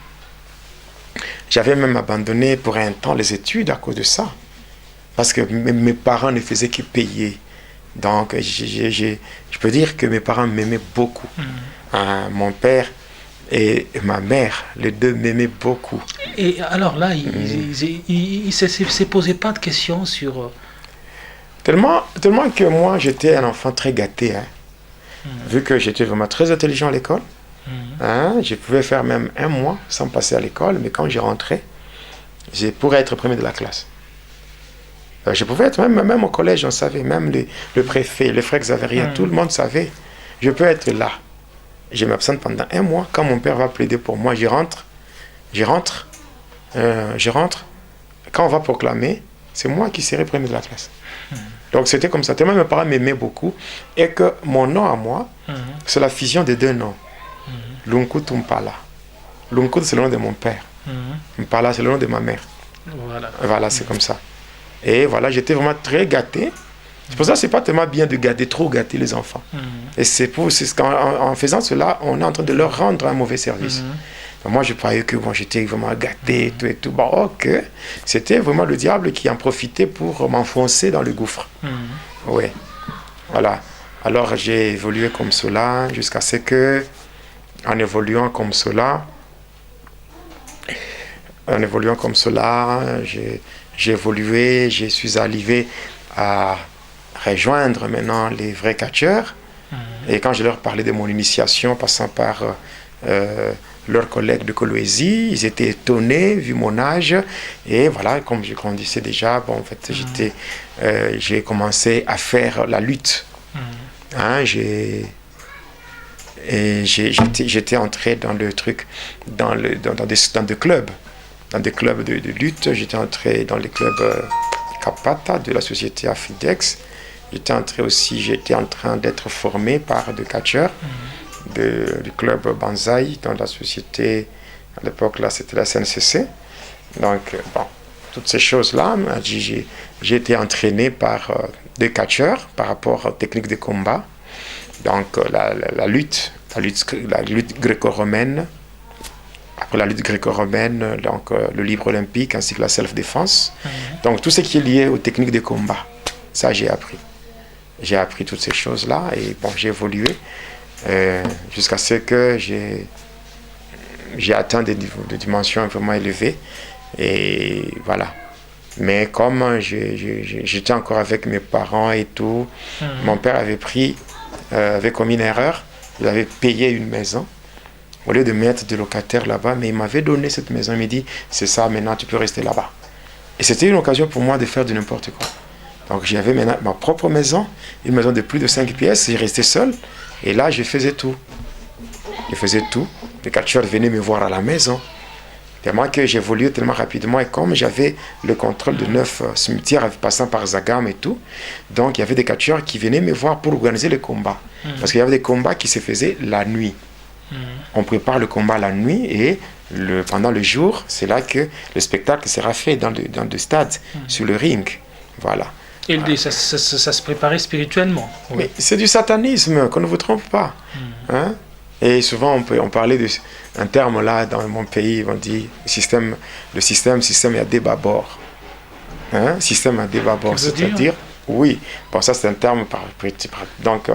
[SPEAKER 3] j'avais même abandonné pour un temps les études à cause de ça. Parce que mes parents ne faisaient que payer. Donc je peux dire que mes parents m'aimaient beaucoup. Mon père et ma mère, les deux m'aimaient beaucoup.
[SPEAKER 2] Et alors là, il ne s'est posé pas de questions sur...
[SPEAKER 3] Tellement que moi, j'étais un enfant très gâté. Vu que j'étais vraiment très intelligent à l'école. Je pouvais faire même un mois sans passer à l'école, mais quand j'ai rentré, je pourrais être premier de la classe. Je pouvais être même au collège, on savait, même le préfet, le frère Xaveria, tout le monde savait. Je peux être là. Je m'absente pendant un mois. Quand mon père va plaider pour moi, je rentre. Quand on va proclamer, c'est moi qui serai premier de la classe. Donc c'était comme ça. Tellement mes parents m'aimaient beaucoup. Et que mon nom à moi, c'est la fusion des deux noms. Lunkutu Mpala. Lunkutu, c'est le nom de mon père. Mpala, c'est le nom de ma mère. Voilà, c'est comme ça. Et voilà, j'étais vraiment très gâté. C'est pour ça que ce n'est pas tellement bien de trop gâter les enfants. Et en faisant cela, on est en train de leur rendre un mauvais service. Donc moi, je croyais que j'étais vraiment gâté, tout et tout. Bon, ok. C'était vraiment le diable qui en profitait pour m'enfoncer dans le gouffre. Oui. Voilà. Alors, j'ai évolué comme cela jusqu'à ce que, en évoluant comme cela, j'ai évolué, je suis arrivé à rejoindre maintenant les vrais catcheurs. Et quand je leur parlais de mon initiation, passant par leurs collègues de Kolwezi, ils étaient étonnés vu mon âge. Et voilà, comme je grandissais déjà, bon, en fait, j'ai commencé à faire la lutte. J'étais entré dans le truc, dans des clubs. Dans des clubs de lutte. J'étais entré dans les clubs Kapata de la société Afidex. J'étais en train d'être formé par des catcheurs du club Banzai dans la société, à l'époque là c'était la SNCC. Donc bon, toutes ces choses-là, j'ai été entraîné par des catcheurs par rapport aux techniques de combat. Donc la lutte gréco-romaine. Après la lutte gréco-romaine, donc le libre olympique ainsi que la self-défense. Donc tout ce qui est lié aux techniques de combat, ça j'ai appris. J'ai appris toutes ces choses-là et bon, j'ai évolué jusqu'à ce que j'ai atteint des dimensions vraiment élevées. Et voilà. Mais comme j'étais encore avec mes parents et tout, mon père avait commis une erreur. Il avait payé une maison au lieu de mettre des locataires là-bas, mais il m'avait donné cette maison. Il m'a dit, c'est ça, maintenant tu peux rester là-bas. Et c'était une occasion pour moi de faire de n'importe quoi. Donc j'avais maintenant ma propre maison, une maison de plus de 5 pièces, j'ai resté seul. Et là, je faisais tout. Les catcheurs venaient me voir à la maison. Tellement que j'évoluais tellement rapidement. Et comme j'avais le contrôle de 9 cimetières passant par Zagam et tout, donc il y avait des catcheurs qui venaient me voir pour organiser les combats. Parce qu'il y avait des combats qui se faisaient la nuit. On prépare le combat la nuit et pendant le jour, c'est là que le spectacle sera fait dans le stade, sur le ring. Voilà.
[SPEAKER 2] Et ça se préparait spirituellement. Oui.
[SPEAKER 3] Mais c'est du satanisme, qu'on ne vous trompe pas. Hein? Et souvent, on parlait d'un terme là, dans mon pays, on dit le système, il y a des bâbords. Hein? Système à des bâbords, c'est-à-dire, oui, bon, ça c'est un terme, donc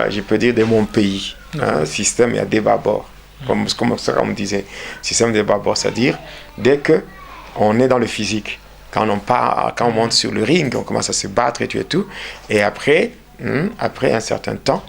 [SPEAKER 3] je peux dire de mon pays. Hein? Système, il y a des bâbords. Comme on me disait, système des bâbords, c'est-à-dire, dès qu'on est dans le physique, quand on monte sur le ring, on commence à se battre et tout, et après un certain temps,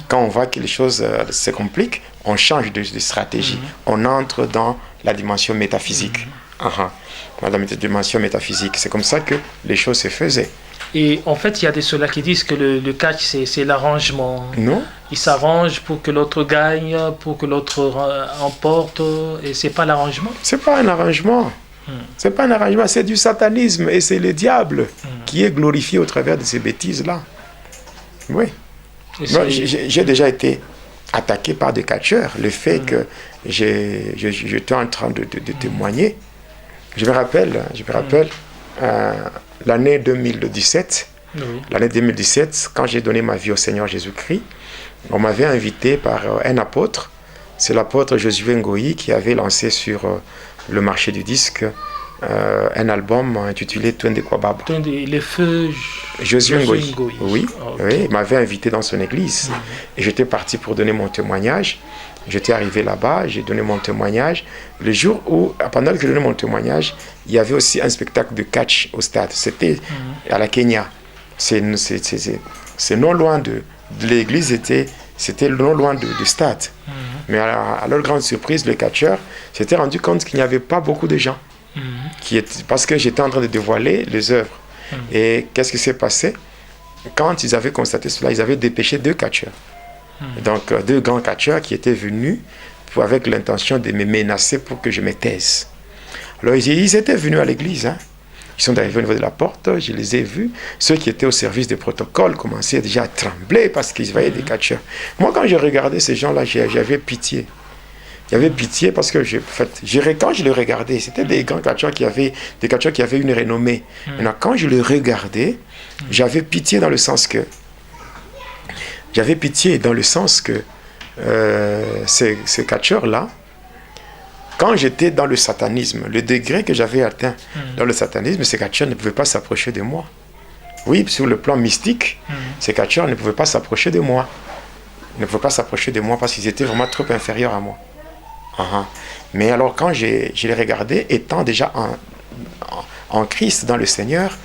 [SPEAKER 3] quand on voit que les choses se compliquent, on change de stratégie. On entre dans la dimension métaphysique. Dans la dimension métaphysique. C'est comme ça que les choses se faisaient.
[SPEAKER 2] Et en fait, il y a de ceux-là qui disent que le catch, c'est l'arrangement.
[SPEAKER 3] Non.
[SPEAKER 2] Ils s'arrangent pour que l'autre gagne, pour que l'autre emporte, et c'est pas l'arrangement.
[SPEAKER 3] C'est pas un arrangement. C'est pas un arrangement, c'est du satanisme et c'est le diable qui est glorifié au travers de ces bêtises-là. Oui. J'ai déjà été attaqué par des catcheurs. Le fait que j'étais en train de témoigner. Je me rappelle l'année 2017.
[SPEAKER 2] Oui.
[SPEAKER 3] L'année 2017, quand j'ai donné ma vie au Seigneur Jésus-Christ, on m'avait invité par un apôtre. C'est l'apôtre Josué Ngoyi qui avait lancé sur le marché du disque un album intitulé Twende Kwababa.
[SPEAKER 2] Les feux
[SPEAKER 3] Josué Ngoyi. Oui,
[SPEAKER 2] okay.
[SPEAKER 3] Oui, il m'avait invité dans son église. Et j'étais parti pour donner mon témoignage. J'étais arrivé là-bas, j'ai donné mon témoignage. Le jour où, pendant que je donnais mon témoignage, il y avait aussi un spectacle de catch au stade. C'était à la Kenya. C'est non loin de l'église, c'était non loin du stade. Mais à leur grande surprise, les catcheurs s'étaient rendu compte qu'il n'y avait pas beaucoup de gens. Parce que j'étais en train de dévoiler les œuvres. Et qu'est-ce qui s'est passé? Quand ils avaient constaté cela, ils avaient dépêché 2 catcheurs. Donc 2 grands catcheurs qui étaient venus avec l'intention de me menacer pour que je me taise. Alors ils étaient venus à l'église. Ils sont arrivés au niveau de la porte, je les ai vus. Ceux qui étaient au service des protocoles commençaient déjà à trembler parce qu'ils voyaient des catcheurs. Moi, quand je regardais ces gens-là, j'avais pitié. J'avais pitié parce que quand je les regardais, c'était des grands catcheurs qui avaient une renommée. Maintenant, quand je les regardais, j'avais pitié dans le sens que ces catcheurs-là, quand j'étais dans le satanisme, le degré que j'avais atteint dans le satanisme, ces catcheurs ne pouvaient pas s'approcher de moi. Oui, sur le plan mystique, ces catcheurs ne pouvaient pas s'approcher de moi. Ils ne pouvaient pas s'approcher de moi parce qu'ils étaient vraiment trop inférieurs à moi. Mais alors quand je les regardais, étant déjà en Christ, dans le Seigneur,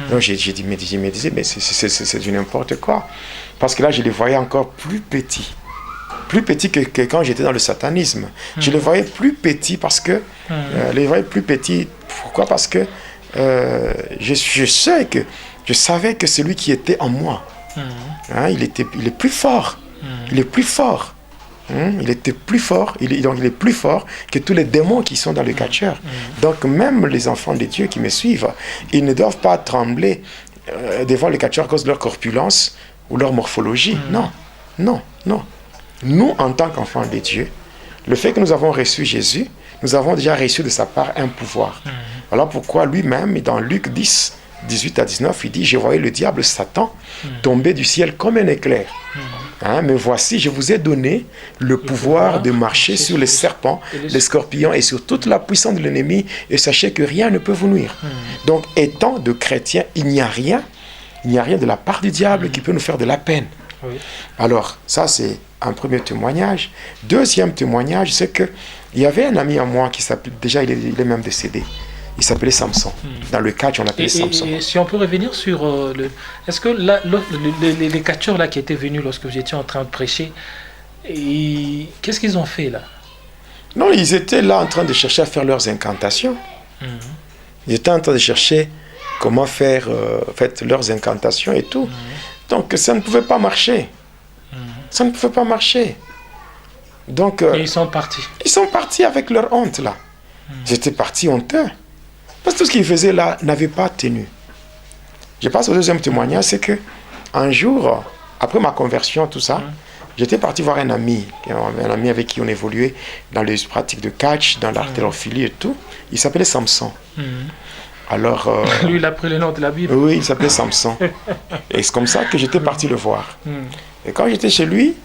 [SPEAKER 3] donc je me disais, mais c'est du n'importe quoi. Parce que là, je les voyais encore plus petits que quand j'étais dans le satanisme. Je les voyais plus petits parce que, pourquoi? Parce que je savais que celui qui était en moi, il est plus fort. Il est plus fort. Il était plus fort, il est plus fort que tous les démons qui sont dans le catcheur. Donc même les enfants de Dieu qui me suivent, ils ne doivent pas trembler devant le catcheur à cause de leur corpulence ou leur morphologie. Non. Nous, en tant qu'enfants de Dieu, le fait que nous avons reçu Jésus, nous avons déjà reçu de sa part un pouvoir. Voilà pourquoi lui-même, dans Luc 10, 18 à 19, il dit, « Je voyais le diable Satan tomber du ciel comme un éclair. Mais voici, je vous ai donné le pouvoir de marcher sur les serpents, les scorpions et sur toute la puissance de l'ennemi, et sachez que rien ne peut vous nuire. » Donc, étant de chrétiens, il n'y a rien de la part du diable qui peut nous faire de la peine.
[SPEAKER 2] Oui.
[SPEAKER 3] Alors, ça c'est un premier témoignage. Deuxième témoignage, c'est que il y avait un ami à moi qui s'appelait, déjà il est même décédé, il s'appelait Samson. Dans le catch, on l'appelait Samson.
[SPEAKER 2] Et si on peut revenir sur est-ce que les catcheurs là qui étaient venus lorsque vous étiez en train de prêcher, qu'est-ce qu'ils ont fait là?
[SPEAKER 3] Non, ils étaient là en train de chercher à faire leurs incantations. Ils étaient en train de chercher comment faire leurs incantations et tout. Donc ça ne pouvait pas marcher. Ça ne pouvait pas marcher. Donc,
[SPEAKER 2] et ils sont partis.
[SPEAKER 3] Ils sont partis avec leur honte là. Ils étaient partis honteux. Parce que tout ce qu'ils faisaient là n'avait pas tenu. Je passe au deuxième témoignage, c'est que un jour, après ma conversion, tout ça, j'étais parti voir un ami avec qui on évoluait dans les pratiques de catch, dans l'artérophilie et tout. Il s'appelait Samson. Alors,
[SPEAKER 2] lui, il a pris le nom de la Bible.
[SPEAKER 3] Oui, il s'appelait Samson. Et c'est comme ça que j'étais parti le voir. Et quand j'étais chez lui,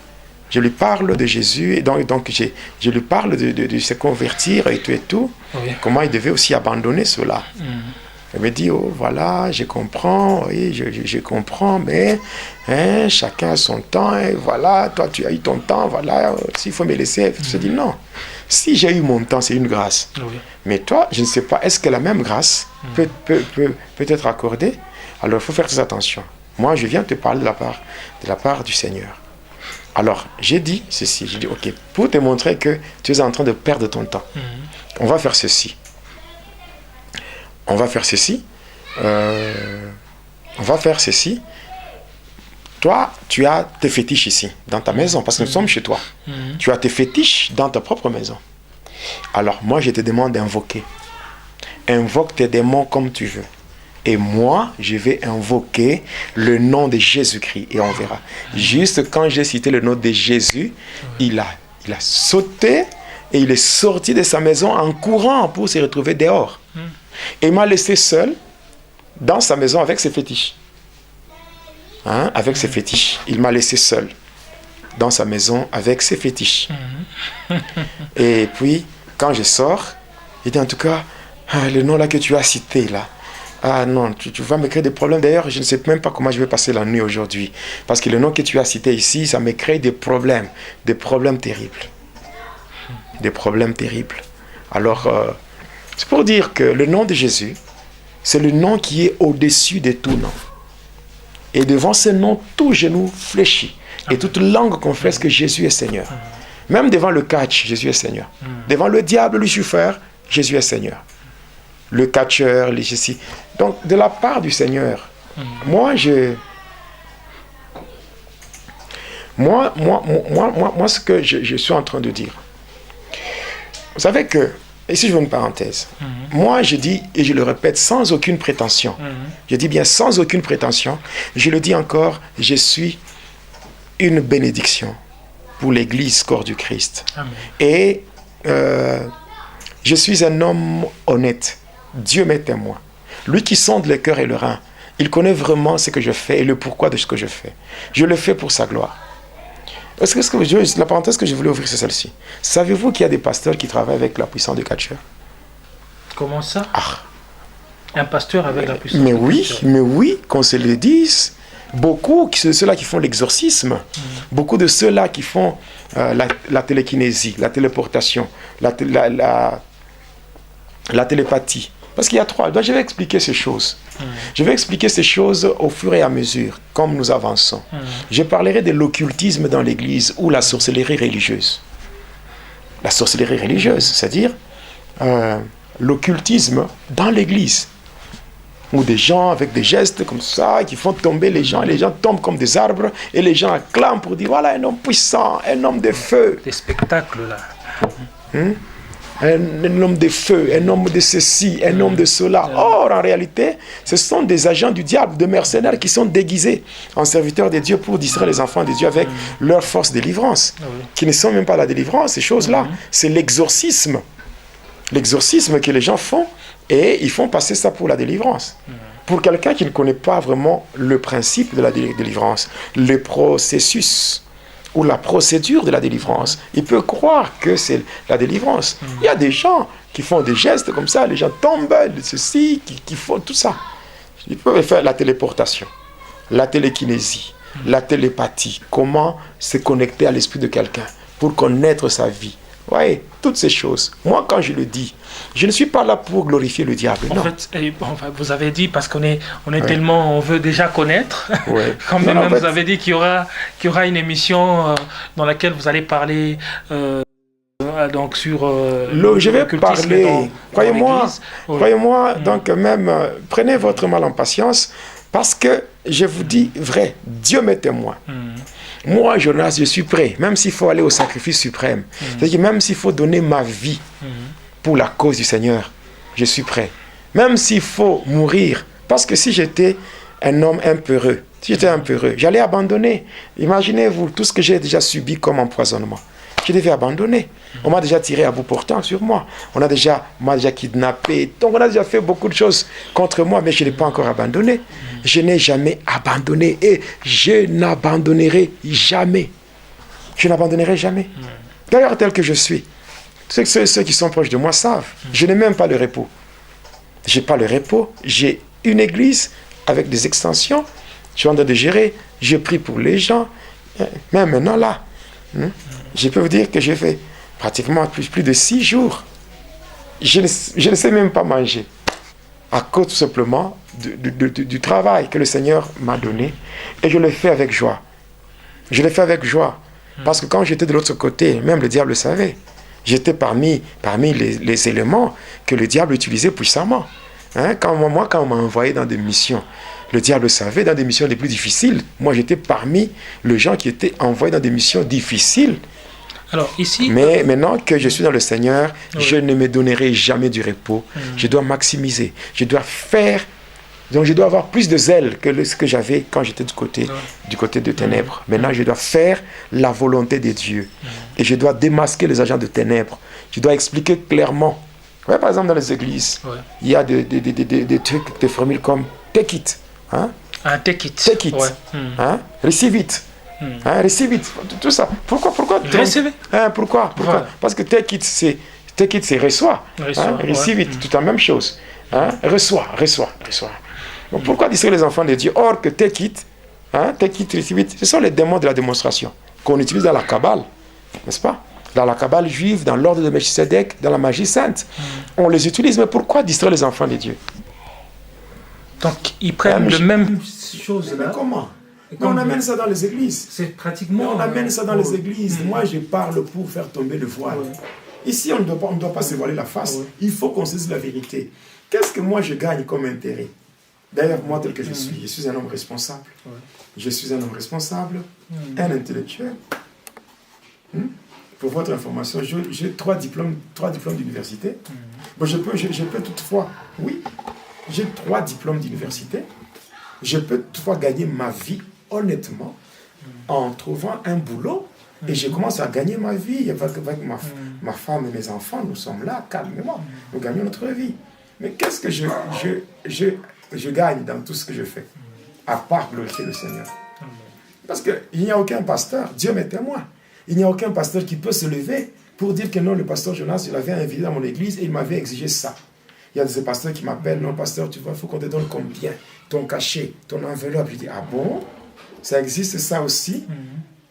[SPEAKER 3] je lui parle de Jésus, et donc je lui parle de se convertir et tout, oui. Comment il devait aussi abandonner cela. Il me dit, oh voilà, je comprends, oui, je comprends, mais chacun a son temps, et voilà, toi tu as eu ton temps, voilà, s'il faut me laisser, je dis non. Si j'ai eu mon temps, c'est une grâce. Oui. Mais toi, je ne sais pas, est-ce que la même grâce peut être accordée? Alors il faut faire très attention. Moi, je viens te parler de la part du Seigneur. Alors, j'ai dit ceci, j'ai dit, ok, pour te montrer que tu es en train de perdre ton temps, on va faire ceci. On va faire ceci. Toi, tu as tes fétiches ici, dans ta maison, parce que nous sommes chez toi. Tu as tes fétiches dans ta propre maison. Alors, moi, je te demande d'invoquer. Invoque tes démons comme tu veux. Et moi, je vais invoquer le nom de Jésus-Christ et on verra. Juste quand j'ai cité le nom de Jésus, il a sauté et il est sorti de sa maison en courant pour se retrouver dehors. Et il m'a laissé seul dans sa maison avec ses fétiches. Avec ses fétiches. Il m'a laissé seul dans sa maison avec ses fétiches. Et puis, quand je sors, il dit en tout cas, le nom là que tu as cité là, ah non, tu vas me créer des problèmes. D'ailleurs, je ne sais même pas comment je vais passer la nuit aujourd'hui. Parce que le nom que tu as cité ici, ça me crée des problèmes terribles. Des problèmes terribles. Alors, c'est pour dire que le nom de Jésus, c'est le nom qui est au-dessus de tout nom. Et devant ce nom, tout genou fléchit. Et toute langue confesse que Jésus est Seigneur. Même devant le catch, Jésus est Seigneur. Devant le diable, Lucifer, Jésus est Seigneur. Le catcheur, les ceci. Donc, de la part du Seigneur, moi, ce que je suis en train de dire, vous savez que, ici je veux une parenthèse, moi je dis, et je le répète, sans aucune prétention, je dis bien sans aucune prétention, je le dis encore, je suis une bénédiction pour l'Église corps du Christ. Amen. Et je suis un homme honnête. Dieu m'est témoin. Lui qui sonde le cœur et le rein, il connaît vraiment ce que je fais et le pourquoi de ce que je fais. Je le fais pour sa gloire. La parenthèse que je voulais ouvrir, c'est celle-ci. Savez-vous qu'il y a des pasteurs qui travaillent avec la puissance de catcheur?
[SPEAKER 2] Comment ça? Un pasteur avec la puissance
[SPEAKER 3] de catcheur? Mais oui, qu'on se le dise. Beaucoup, ceux-là qui font l'exorcisme, beaucoup de ceux-là qui font la télékinésie, la téléportation, la télépathie. Parce qu'il y a trois. Donc, je vais expliquer ces choses. Je vais expliquer ces choses au fur et à mesure, comme nous avançons. Je parlerai de l'occultisme dans l'Église ou la sorcellerie religieuse. La sorcellerie religieuse, c'est-à-dire l'occultisme dans l'Église. Ou des gens avec des gestes comme ça qui font tomber les gens. Et les gens tombent comme des arbres et les gens acclament pour dire voilà un homme puissant, un homme de feu.
[SPEAKER 2] Des spectacles là.
[SPEAKER 3] Un homme de feu, un homme de ceci, un homme de cela. Or, en réalité, ce sont des agents du diable, des mercenaires qui sont déguisés en serviteurs de Dieu pour distraire les enfants de Dieu avec leur force de délivrance, qui ne sont même pas la délivrance, ces choses-là. C'est l'exorcisme. l'exorcisme que les gens font, et ils font passer ça pour la délivrance. Pour quelqu'un qui ne connaît pas vraiment le principe de la délivrance, le processus ou la procédure de la délivrance, il peut croire que c'est la délivrance. Il y a des gens qui font des gestes comme ça, les gens tombent, ceci, qui font tout ça. Ils peuvent faire la téléportation, la télékinésie, la télépathie, comment se connecter à l'esprit de quelqu'un pour connaître sa vie. Oui, toutes ces choses. Moi, quand je le dis, je ne suis pas là pour glorifier le diable.
[SPEAKER 2] En
[SPEAKER 3] non.
[SPEAKER 2] fait, vous avez dit, parce qu'on est tellement, on veut déjà connaître, quand même,
[SPEAKER 3] non,
[SPEAKER 2] vous avez dit qu'il y aura une émission dans laquelle vous allez parler donc sur
[SPEAKER 3] je vais parler, croyez-moi, donc même, prenez votre mal en patience, parce que je vous dis vrai, Dieu m'est témoin. Moi, Jonas, je suis prêt, même s'il faut aller au sacrifice suprême. C'est-à-dire même s'il faut donner ma vie pour la cause du Seigneur, je suis prêt. Même s'il faut mourir, parce que si j'étais un homme impeureux, j'allais abandonner. Imaginez-vous tout ce que j'ai déjà subi comme empoisonnement. Je devais abandonner. On m'a déjà tiré à bout portant sur moi. On m'a déjà kidnappé. Donc on a déjà fait beaucoup de choses contre moi, mais je n'ai pas encore abandonné. Je n'ai jamais abandonné et je n'abandonnerai jamais. Je n'abandonnerai jamais. D'ailleurs, tel que je suis, ceux qui sont proches de moi savent. Je n'ai même pas le repos. Je n'ai pas le repos. J'ai une église avec des extensions. Je suis en train de gérer. Je prie pour les gens. Mais maintenant, là, je peux vous dire que j'ai fait pratiquement plus de 6 jours. Je ne sais même pas manger. À cause tout simplement du travail que le Seigneur m'a donné. Et je le fais avec joie. Je le fais avec joie. Parce que quand j'étais de l'autre côté, même le diable le savait. J'étais parmi les éléments que le diable utilisait puissamment. Quand on m'a envoyé dans des missions, le diable savait, dans des missions les plus difficiles. Moi, j'étais parmi les gens qui étaient envoyés dans des missions difficiles.
[SPEAKER 2] Alors, ici,
[SPEAKER 3] mais maintenant que je suis dans le Seigneur, je ne me donnerai jamais du repos. Je dois maximiser. Je dois faire. Donc, je dois avoir plus de zèle que ce que j'avais quand j'étais du côté de ténèbres. Maintenant, je dois faire la volonté de Dieu. Et je dois démasquer les agents de ténèbres. Je dois expliquer clairement. Ouais, par exemple, dans les églises, il y a des trucs, des formules comme take it.
[SPEAKER 2] Take it.
[SPEAKER 3] Take it. Receive it. Receive it. Tout ça. Pourquoi
[SPEAKER 2] recevez.
[SPEAKER 3] Pourquoi voilà. Parce que take it, c'est reçoit. Receive it, tout la même chose. Reçoit. Donc pourquoi distraire les enfants de Dieu? Or que take it, receive it, ce sont les démons de la démonstration qu'on utilise dans la Kabbale, n'est-ce pas? Dans la Kabbale juive, dans l'ordre de Melchisedec, dans la magie sainte. On les utilise, mais pourquoi distraire les enfants de Dieu?
[SPEAKER 2] Donc ils prennent le même chose là.
[SPEAKER 3] Mais comment? On amène ça dans les églises.
[SPEAKER 2] C'est pratiquement.
[SPEAKER 3] On amène ça dans les églises. Moi, je parle pour faire tomber le voile. Ici, on ne doit pas se voiler la face. Il faut qu'on se dise la vérité. Qu'est-ce que moi je gagne comme intérêt? D'ailleurs, moi, tel que je suis un homme responsable. Je suis un homme responsable, un intellectuel. Pour votre information, j'ai 3 diplômes d'université. Bon, je peux toutefois, j'ai 3 diplômes d'université. Je peux toutefois gagner ma vie honnêtement en trouvant un boulot. Et je commence à gagner ma vie avec ma femme et mes enfants. Nous sommes là, calmement. Nous gagnons notre vie. Mais qu'est-ce que je gagne dans tout ce que je fais? À part glorifier le Seigneur. Parce qu'il n'y a aucun pasteur, Dieu m'est témoin. Il n'y a aucun pasteur qui peut se lever pour dire que non, le pasteur Jonas, il avait invité dans mon église et il m'avait exigé ça. Il y a des pasteurs qui m'appellent, non pasteur, tu vois, il faut qu'on te donne combien? Ton cachet, ton enveloppe. Je dis, ah bon? Ça existe ça aussi?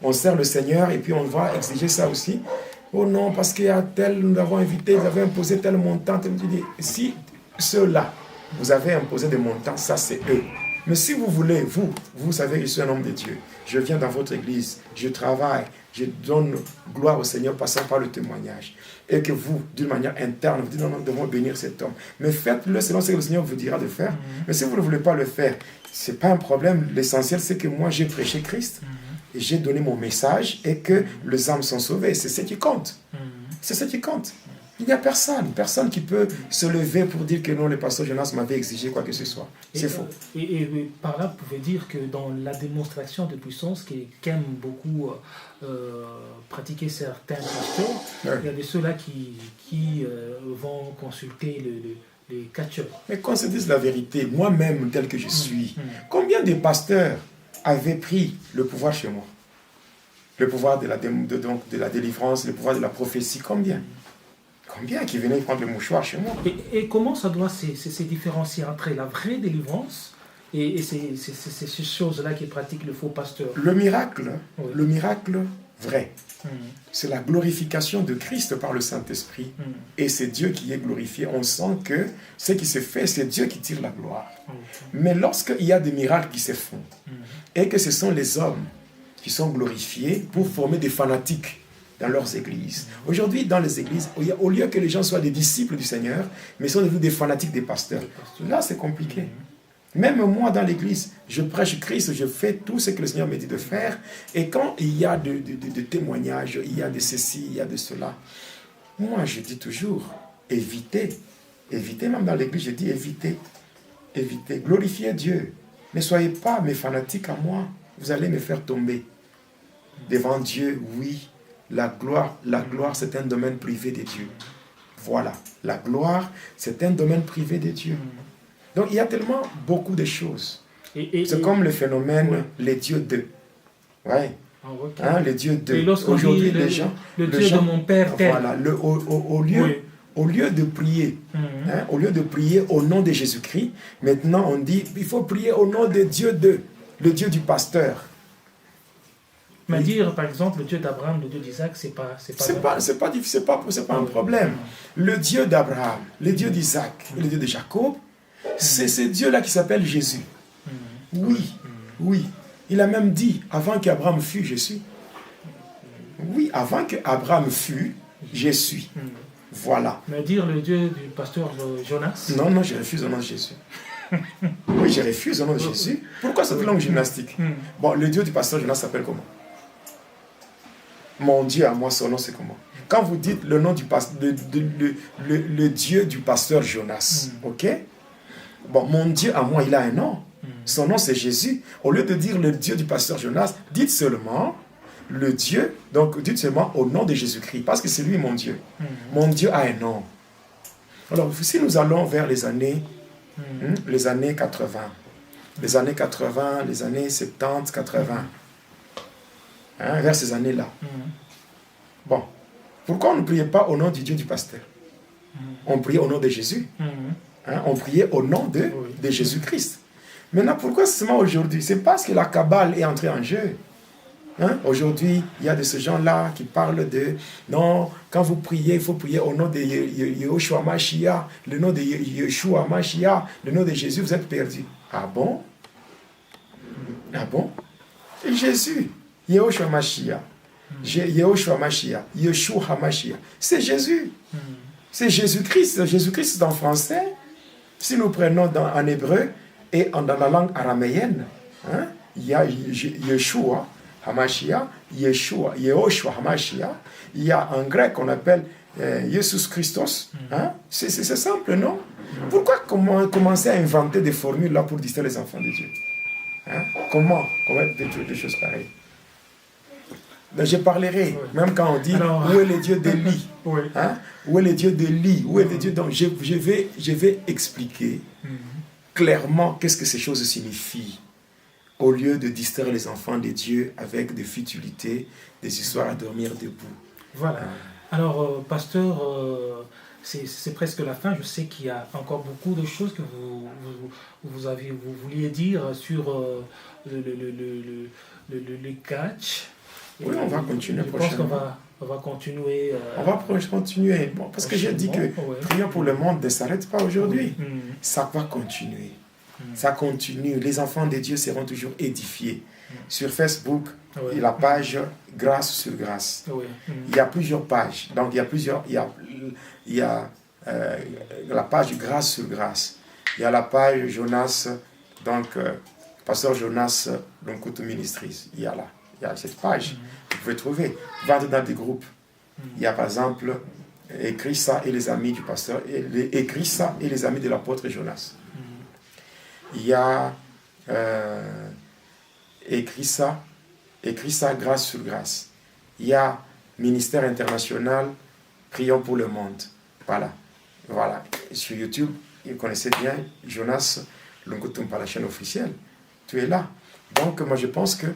[SPEAKER 3] On sert le Seigneur et puis on va exiger ça aussi. Oh non, parce qu'il y a tel, nous l'avons invité, ils avaient imposé tel montant. Je dis, si ceux-là, vous avez imposé des montants, ça c'est eux. Mais si vous voulez, vous savez, je suis un homme de Dieu. Je viens dans votre église, je travaille, je donne gloire au Seigneur passant par le témoignage. Et que vous, d'une manière interne, vous dites non, nous devons bénir cet homme. Mais faites-le selon ce que le Seigneur vous dira de faire. Mais si vous ne voulez pas le faire, ce n'est pas un problème. L'essentiel, c'est que moi, j'ai prêché Christ. Et j'ai donné mon message et que les âmes sont sauvées. C'est ce qui compte. C'est ce qui compte. Il n'y a personne qui peut se lever pour dire que non, le pasteur Jonas m'avait exigé quoi que ce soit. C'est faux.
[SPEAKER 2] Et par là, vous pouvez dire que dans la démonstration de puissance qu'aiment beaucoup pratiquer certains pasteurs, il y a de ceux-là qui vont consulter les catcheurs.
[SPEAKER 3] Mais qu'on se dise la vérité, moi-même tel que je suis, combien de pasteurs avaient pris le pouvoir chez moi? Le pouvoir de la délivrance, le pouvoir de la prophétie, combien? Combien qui venaient prendre le mouchoir chez moi?
[SPEAKER 2] Et comment ça doit se différencier entre la vraie délivrance et ces choses-là qui pratiquent le faux pasteur?
[SPEAKER 3] Le miracle vrai, c'est la glorification de Christ par le Saint-Esprit. Et c'est Dieu qui est glorifié. On sent que ce qui se fait, c'est Dieu qui tire la gloire. Mais lorsqu'il y a des miracles qui se font, et que ce sont les hommes qui sont glorifiés pour former des fanatiques dans leurs églises. Aujourd'hui, dans les églises, au lieu que les gens soient des disciples du Seigneur, mais sont devenus des fanatiques des pasteurs. Là, c'est compliqué. Même moi, dans l'église, je prêche Christ, je fais tout ce que le Seigneur me dit de faire. Et quand il y a de témoignages, il y a de ceci, il y a de cela, moi, je dis toujours, évitez. Évitez, même dans l'église, je dis évitez. Évitez. Glorifiez Dieu. Ne soyez pas mes fanatiques à moi. Vous allez me faire tomber. Devant Dieu, oui. La gloire, c'est un domaine privé de Dieu. Voilà. La gloire, c'est un domaine privé de Dieu. Donc, il y a tellement beaucoup de choses. C'est comme le phénomène, les dieux d'eux. Ouais. Les dieux d'eux. Aujourd'hui, les gens...
[SPEAKER 2] Le Dieu de mon Père tel.
[SPEAKER 3] Voilà. Au lieu de prier, au lieu de prier au nom de Jésus-Christ, maintenant on dit, il faut prier au nom de Dieu d'eux, le Dieu du pasteur.
[SPEAKER 2] Mais dire, par exemple, le Dieu d'Abraham, le Dieu d'Isaac, c'est pas un problème.
[SPEAKER 3] Le Dieu d'Abraham, le Dieu d'Isaac, le Dieu de Jacob, c'est ce Dieu-là qui s'appelle Jésus. Oui. Il a même dit, avant qu'Abraham fût, je suis. Oui, avant qu'Abraham fût, je suis. Voilà.
[SPEAKER 2] Mais dire le Dieu du pasteur Jonas?
[SPEAKER 3] Non, je refuse au nom de Jésus. Oui, je refuse au nom de Jésus. Pourquoi cette langue gymnastique? Bon, le Dieu du pasteur Jonas s'appelle comment? Mon Dieu à moi, son nom c'est comment? Quand vous dites le nom du le Dieu du pasteur Jonas, ok? Bon, mon Dieu à moi, il a un nom. Son nom c'est Jésus. Au lieu de dire le Dieu du pasteur Jonas, dites seulement le Dieu, donc dites seulement au nom de Jésus-Christ, parce que c'est lui mon Dieu. Mon Dieu a un nom. Alors, si nous allons vers les années 80, les années 80, les années 70, 80, vers ces années-là. Bon, pourquoi on ne priait pas au nom du Dieu du pasteur? On priait au nom de Jésus. On priait au nom de Jésus-Christ. Maintenant, pourquoi seulement aujourd'hui? C'est parce que la Kabbale est entrée en jeu. Aujourd'hui, il y a de ces gens-là qui parlent de non, quand vous priez, il faut prier au nom de Yeshua Mashiach, le nom de Yeshua Mashiach, le nom de Jésus, vous êtes perdus. Ah bon? Ah bon? Et Jésus, Yeshua Mashiach, Yeshua Mashiach, Yeshua Mashiach, c'est Jésus. C'est Jésus-Christ. Jésus-Christ, c'est en français. Si nous prenons en hébreu et dans la langue araméenne, il y a Yeshua Hamashiach, Yeshua Hamashiach. Il y a en grec qu'on appelle Jesus Christos. C'est simple, non? Pourquoi commencer à inventer des formules là pour distraire les enfants de Dieu? Comment des choses pareilles? Je parlerai, même quand on dit où est le Dieu d'Élie? Où est le Dieu d'Élie? Où est le Dieu? Donc je vais expliquer clairement qu'est-ce que ces choses signifient, au lieu de distraire les enfants de Dieu avec des futilités, des histoires à dormir debout.
[SPEAKER 2] Voilà. Alors, pasteur, c'est presque la fin. Je sais qu'il y a encore beaucoup de choses que vous vouliez dire sur le catch.
[SPEAKER 3] Oui, on va continuer prochainement.
[SPEAKER 2] Je pense qu'on va continuer.
[SPEAKER 3] On va continuer. Bon, parce que j'ai dit que prière pour le monde ne s'arrête pas aujourd'hui. Ça va continuer. Ça continue. Les enfants de Dieu seront toujours édifiés. Sur Facebook, il y a la page Grâce sur Grâce. Il y a plusieurs pages. Donc, il y a la page Grâce sur Grâce. Il y a la page Jonas, donc Pasteur Jonas Lonkutu Ministries. Il y a cette page. Vous pouvez trouver. Vous allez dans des groupes. Il y a par exemple écrit ça et les amis du pasteur, écrit ça et les amis de l'apôtre Jonas. Il y a écrit ça grâce sur grâce. Il y a ministère international, prions pour le monde. Voilà. Sur YouTube, vous connaissez bien Jonas Lunkutumpa, la chaîne officielle. Tu es là. Donc moi je pense que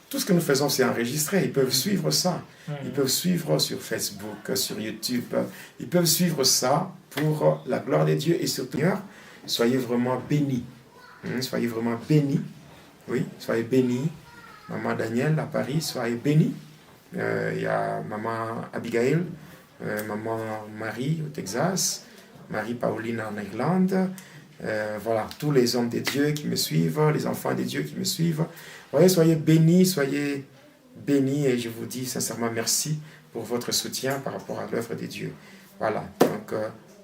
[SPEAKER 3] tout ce que nous faisons, c'est enregistré. Ils peuvent suivre ça. Ils peuvent suivre sur Facebook, sur YouTube. Ils peuvent suivre ça pour la gloire de Dieu. Et surtout, soyez vraiment bénis. Soyez vraiment bénis. Oui, soyez bénis. Maman Daniel à Paris, soyez bénis. Il y a maman Abigail, maman Marie au Texas, Marie Pauline en Irlande. Voilà, tous les hommes de Dieu qui me suivent, les enfants de Dieu qui me suivent. Voyez, soyez bénis et je vous dis sincèrement merci pour votre soutien par rapport à l'œuvre de Dieu. Voilà, donc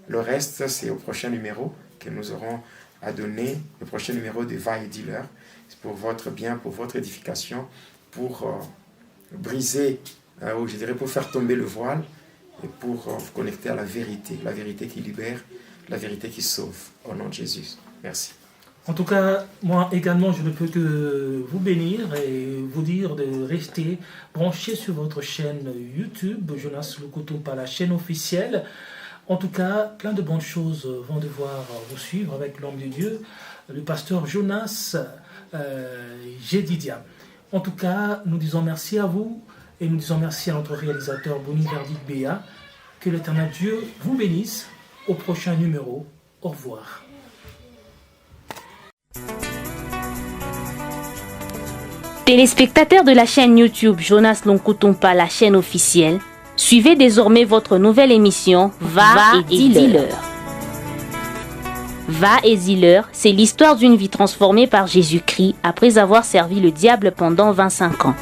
[SPEAKER 3] le reste, c'est au prochain numéro que nous aurons à donner, le prochain numéro de Va et Dealer. C'est pour votre bien, pour votre édification, pour briser, ou je dirais pour faire tomber le voile et pour vous connecter à la vérité qui libère, la vérité qui sauve. Au nom de Jésus. Merci.
[SPEAKER 2] En tout cas, moi également, je ne peux que vous bénir et vous dire de rester branchés sur votre chaîne YouTube, Jonas Lunkutumpa, la chaîne officielle. En tout cas, plein de bonnes choses vont devoir vous suivre avec l'homme de Dieu, le pasteur Jonas Jedidia. En tout cas, nous disons merci à vous et nous disons merci à notre réalisateur Boni Verdict Béa. Que l'Éternel Dieu vous bénisse. Au prochain numéro. Au revoir.
[SPEAKER 1] Téléspectateurs de la chaîne YouTube Jonas Lunkutumpa, la chaîne officielle, suivez désormais votre nouvelle émission Va et Dealer. Va et Dealer, c'est l'histoire d'une vie transformée par Jésus-Christ après avoir servi le diable pendant 25 ans.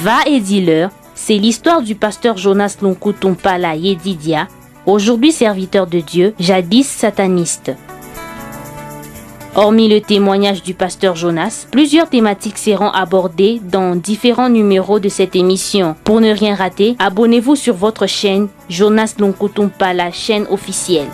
[SPEAKER 1] Va et Dealer, c'est l'histoire du pasteur Jonas Lunkutumpa la Yedidia, aujourd'hui serviteur de Dieu, jadis sataniste. Hormis le témoignage du pasteur Jonas, plusieurs thématiques seront abordées dans différents numéros de cette émission. Pour ne rien rater, abonnez-vous sur votre chaîne Jonas Lunkutumpa, la chaîne officielle.